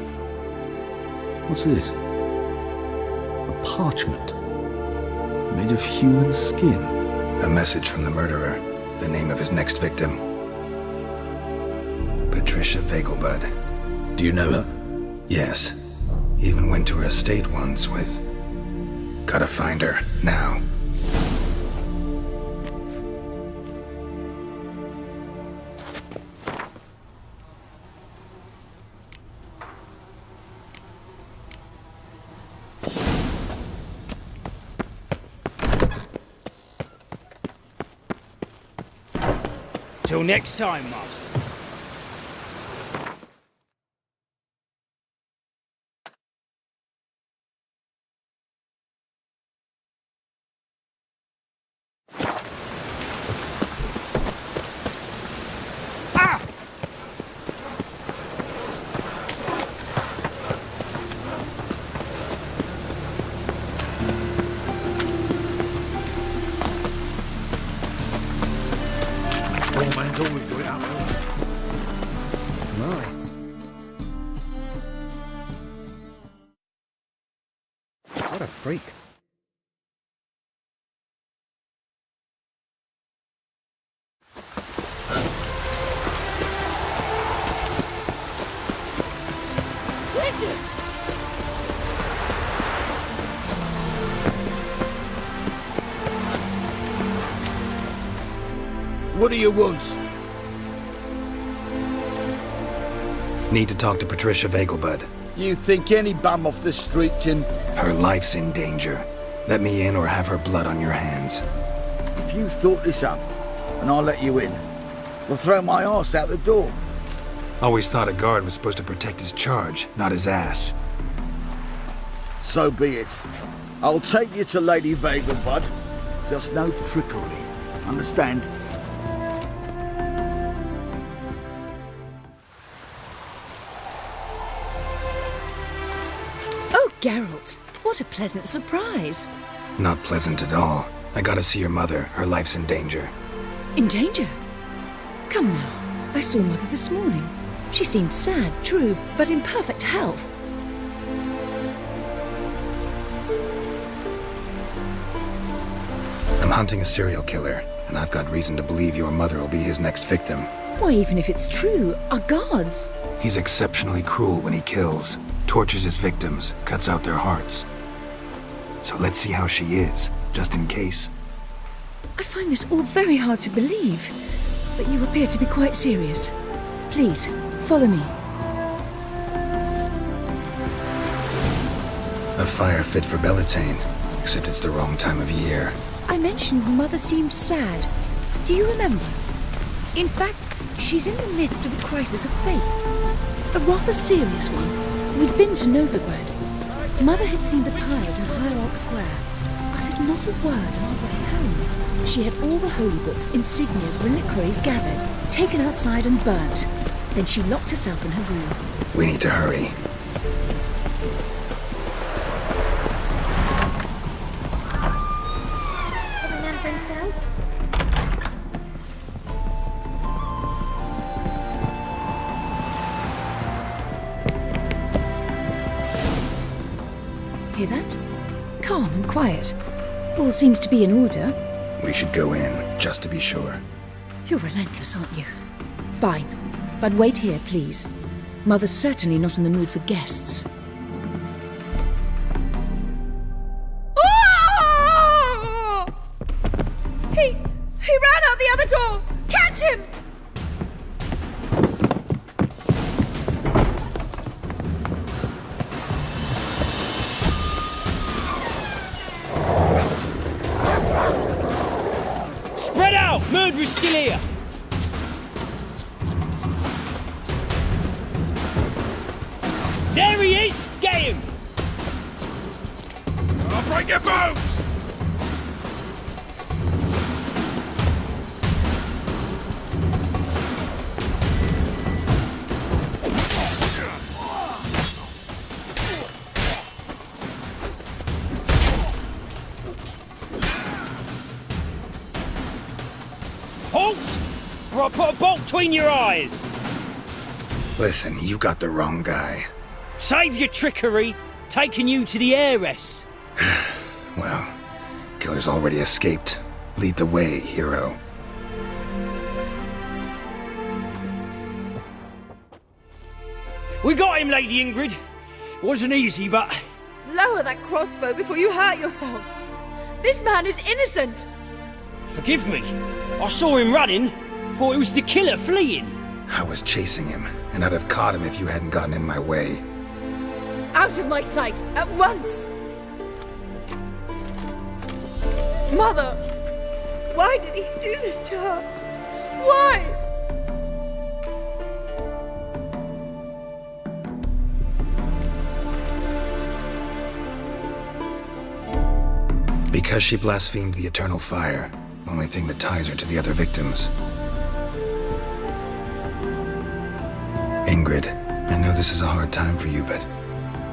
What's this? A parchment made of human skin. A message from the murderer. The name of his next victim. Patricia Vegelbud. Do you know her? Yes. Even went to her estate once with... Gotta find her, now. Till next time, Master. Coolman's always got it up. My. What a freak. What do you want? Need to talk to Patricia Vegelbud. You think any bum off the street can... Her life's in danger. Let me in or have her blood on your hands. If you thought this up, and I'll let you in, I'll throw my arse out the door. Always thought a guard was supposed to protect his charge, not his ass. So be it. I'll take you to Lady Vegelbud. Just no trickery. Understand? Oh, Geralt, what a pleasant surprise. Not pleasant at all. I gotta see your mother. Her life's in danger. In danger? Come now. I saw Mother this morning. She seemed sad, true, but in perfect health. I'm hunting a serial killer, and I've got reason to believe your mother will be his next victim. Why, even if it's true, our gods. He's exceptionally cruel when he kills, tortures his victims, cuts out their hearts. So let's see how she is, just in case. I find this all very hard to believe, but you appear to be quite serious. Please, follow me. A fire fit for Bellatane, except it's the wrong time of year. I mentioned Mother seemed sad. Do you remember? In fact, she's in the midst of a crisis of faith. A rather serious one. We'd been to Novigrad. Mother had seen the pyres in Hierarch Square, uttered not a word on our way home. She had all the holy books, insignias, reliquaries gathered, taken outside and burnt. Then she locked herself in her room. We need to hurry. Every man for himself. Hear that? Calm and quiet. All seems to be in order. We should go in, just to be sure. You're relentless, aren't you? Fine. But wait here, please. Mother's certainly not in the mood for guests. Oh! He ran out the other door! Catch him! Spread out! Murderer's still here! There he is! Get him! I'll break your bones! Halt! Or I'll put a bolt between your eyes! Listen, you got the wrong guy. Save your trickery! Taking you to the heiress! Well, killer's already escaped. Lead the way, hero. We got him, Lady Ingrid. Wasn't easy, but... Lower that crossbow before you hurt yourself. This man is innocent. Forgive me. I saw him running. Thought it was the killer fleeing. I was chasing him, and I'd have caught him if you hadn't gotten in my way. Out of my sight, at once! Mother! Why did he do this to her? Why? Because she blasphemed the eternal fire, only thing that ties her to the other victims. Ingrid, I know this is a hard time for you, but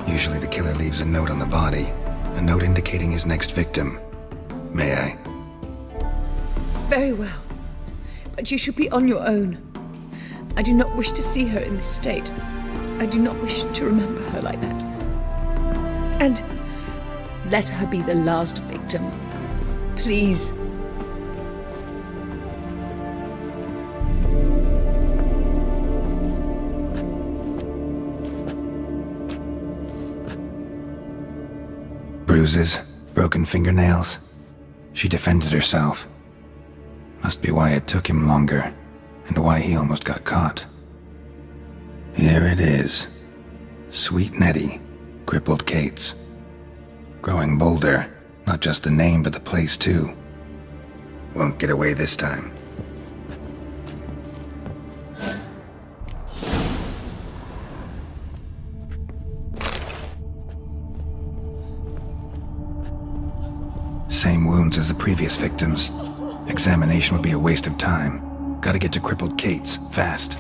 usually the killer leaves a note on the body, a note indicating his next victim. May I? Very well. But you should be on your own. I do not wish to see her in this state. I do not wish to remember her like that. And let her be the last victim. Please. Bruises, broken fingernails. She defended herself. Must be why it took him longer, and why he almost got caught. Here it is. Sweet Nettie, crippled Kate's. Growing bolder, not just the name but the place too. Won't get away this time. Same wounds as the previous victims. Examination would be a waste of time. Gotta get to crippled Kate's, fast.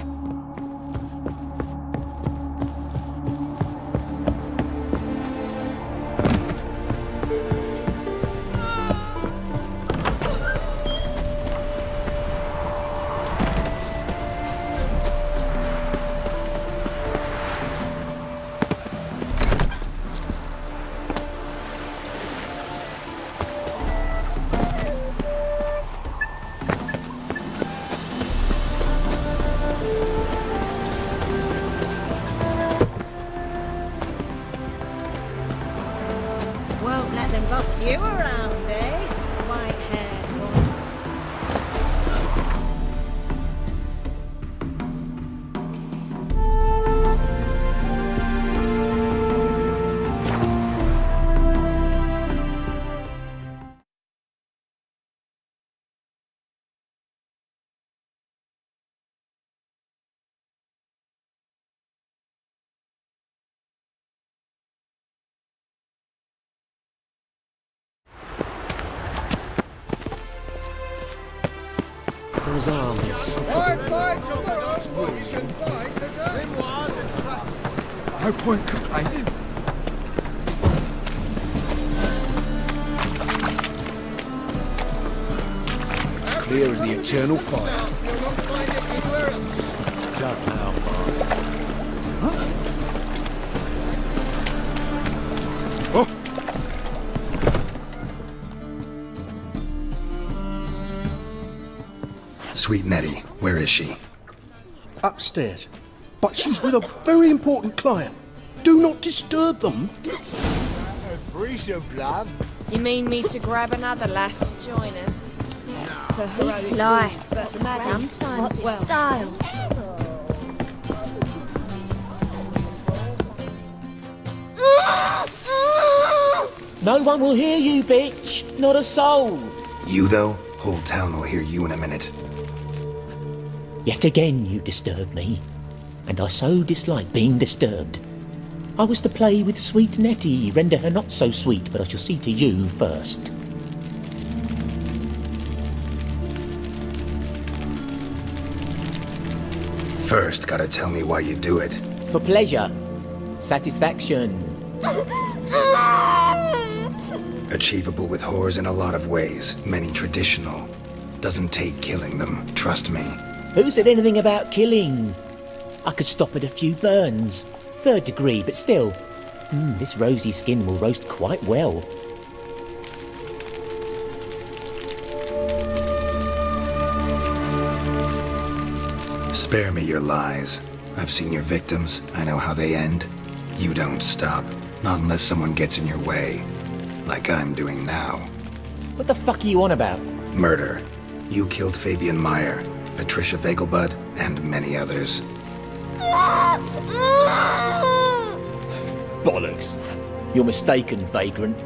Won't let them boss you around, eh? White-haired one. Those arms. No point complaining. It's clear as the eternal fire. Just how far? Sweet Nettie, where is she? Upstairs. But she's with a very important client. Do not disturb them. You mean me to grab another lass to join us? For This life, but sometimes well. style. No one will hear you, bitch. Not a soul. You though? Whole town will hear you in a minute. Yet again you disturb me, and I so dislike being disturbed. I was to play with sweet Nettie, render her not so sweet, but I shall see to you first. First, gotta tell me why you do it. For pleasure. Satisfaction. Achievable with whores in a lot of ways, many traditional. Doesn't take killing them, trust me. Who said anything about killing? I could stop at a few burns. 3rd degree, but still. This rosy skin will roast quite well. Spare me your lies. I've seen your victims. I know how they end. You don't stop. Not unless someone gets in your way. Like I'm doing now. What the fuck are you on about? Murder. You killed Fabian Meyer, Patricia Vegelbud, and many others. Bollocks. You're mistaken, vagrant.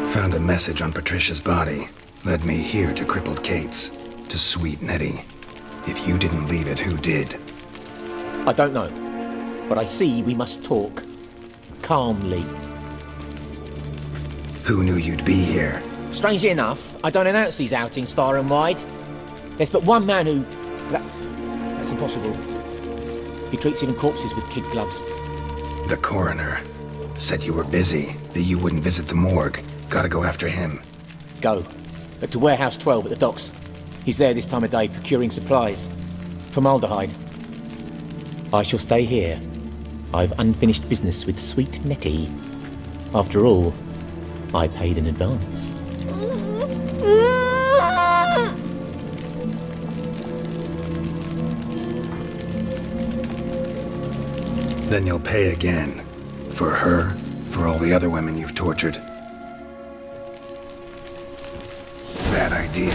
Found a message on Patricia's body. Led me here to crippled Kate's. To sweet Nettie. If you didn't leave it, who did? I don't know. But I see we must talk. Calmly. Who knew you'd be here? Strangely enough, I don't announce these outings far and wide. There's but one man who... That's impossible. He treats even corpses with kid gloves. The coroner. Said you were busy, that you wouldn't visit the morgue. Gotta go after him. Go. To Warehouse 12 at the docks. He's there this time of day procuring supplies. Formaldehyde. I shall stay here. I've unfinished business with sweet Nettie. After all, I paid in advance. Then you'll pay again. For her, for all the other women you've tortured. Bad idea.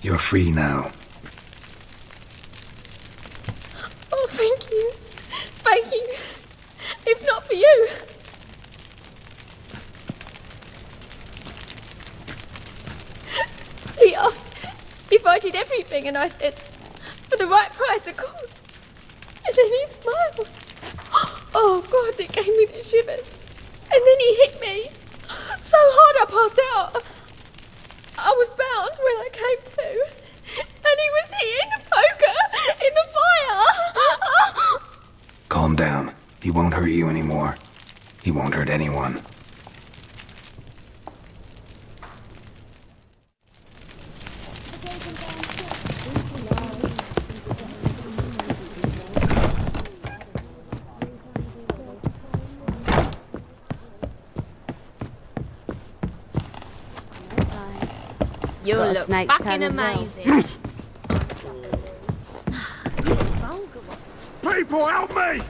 You're free now. Oh, thank you. Thank you. If not for you. He asked if I did everything, and I said, for the right price, of course. And then he smiled. Oh, God, it gave me the shivers. And then he hit me. So hard I passed out. I was bound when I came to. And he was hitting the poker in the fire. Calm down. He won't hurt you anymore. He won't hurt anyone. You Got a look snake's fucking tail as well. amazing. People, help me!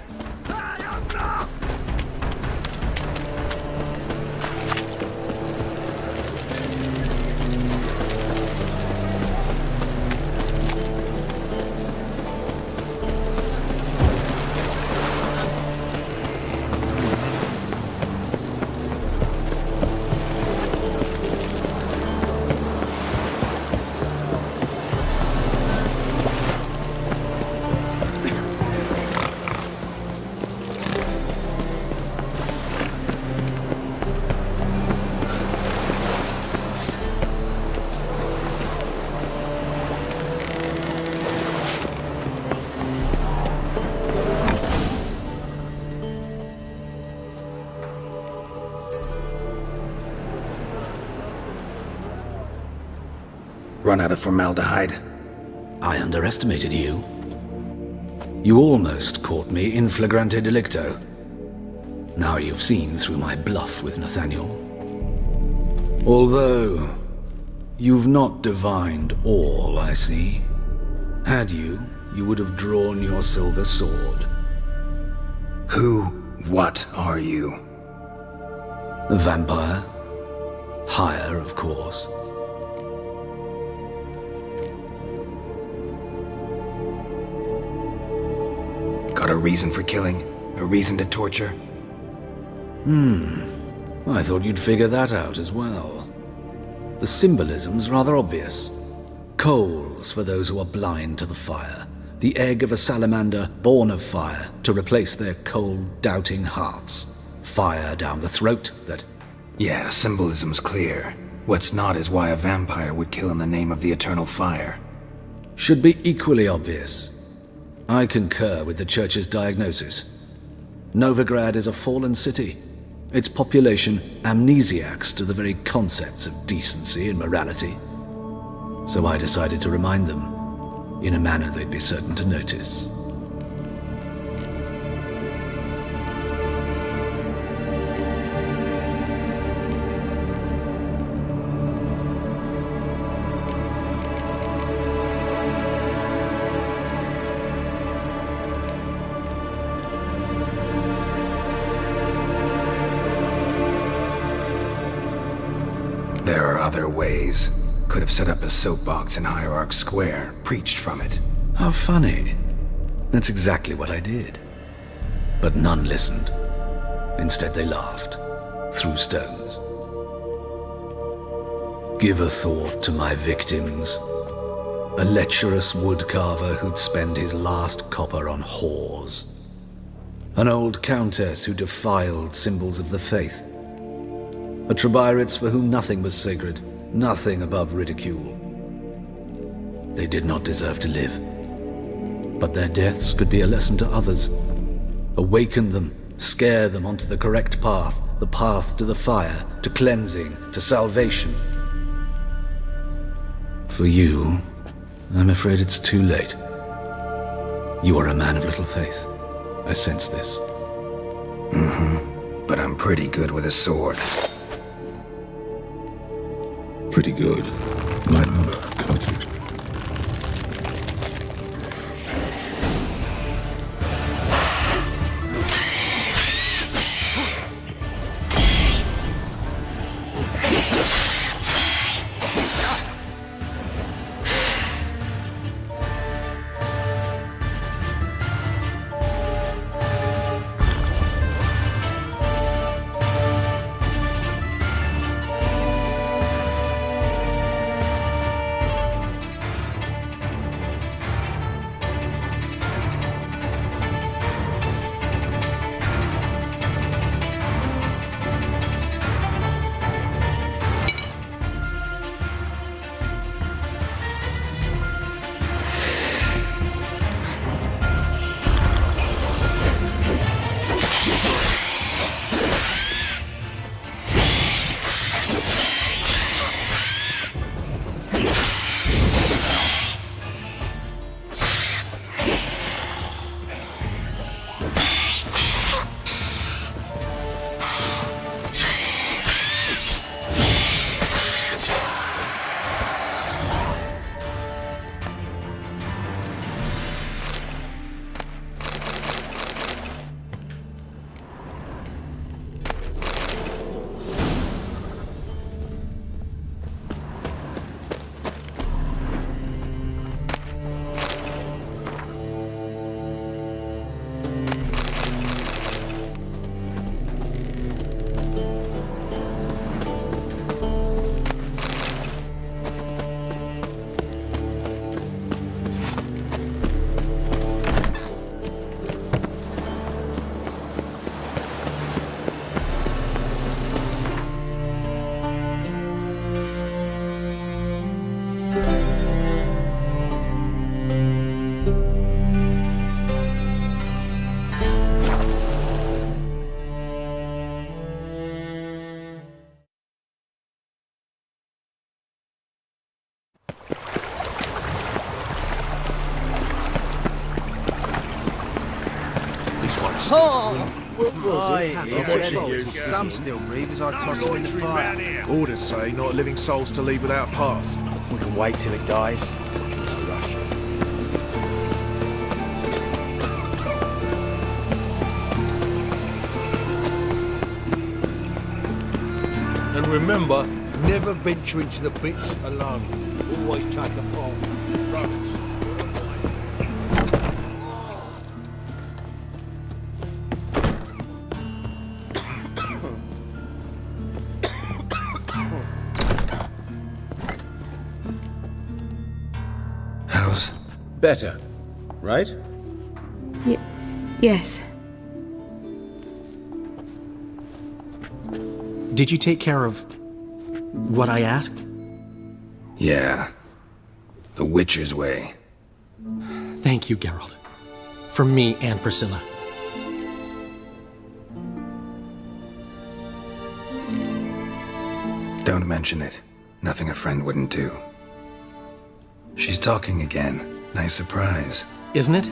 Run out of formaldehyde. I underestimated you. You almost caught me in flagrante delicto. Now you've seen through my bluff with Nathaniel. Although, you've not divined all, I see. Had you, you would have drawn your silver sword. What are you? A vampire. Higher, of course. Got a reason for killing? A reason to torture? I thought you'd figure that out as well. The symbolism's rather obvious. Coals for those who are blind to the fire. The egg of a salamander born of fire to replace their cold, doubting hearts. Fire down the throat that... Yeah, symbolism's clear. What's not is why a vampire would kill in the name of the eternal fire. Should be equally obvious. I concur with the Church's diagnosis. Novigrad is a fallen city. Its population amnesiacs to the very concepts of decency and morality. So I decided to remind them, in a manner they'd be certain to notice. There are other ways. Could have set up a soapbox in Hierarch Square, preached from it. How funny. That's exactly what I did. But none listened. Instead, they laughed, threw stones. Give a thought to my victims. A lecherous woodcarver who'd spend his last copper on whores. An old countess who defiled symbols of the faith. A Tribirates for whom nothing was sacred, nothing above ridicule. They did not deserve to live. But their deaths could be a lesson to others. Awaken them, scare them onto the correct path, the path to the fire, to cleansing, to salvation. For you, I'm afraid it's too late. You are a man of little faith. I sense this. But I'm pretty good with a sword. Pretty good. Might not cut it. Some still breathe as I toss him in the fire. Orders say not a living soul's to leave without a pass. We can wait till it dies. No rush. And remember, never venture into the pits alone. Always take a pole. Rubbish. Better, right? Yes. Did you take care of what I asked? Yeah. The Witcher's way. Thank you, Geralt. From me and Priscilla. Don't mention it. Nothing a friend wouldn't do. She's talking again. Nice surprise. Isn't it?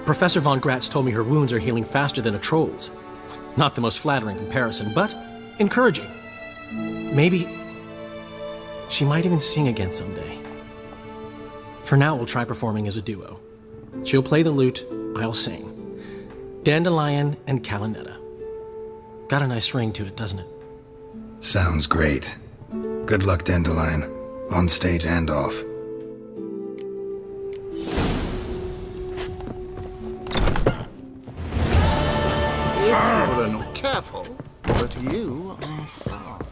Professor Von Gratz told me her wounds are healing faster than a troll's. Not the most flattering comparison, but encouraging. Maybe she might even sing again someday. For now, we'll try performing as a duo. She'll play the lute, I'll sing. Dandelion and Calinetta. Got a nice ring to it, doesn't it? Sounds great. Good luck, Dandelion. On stage and off. wonderful, but you are far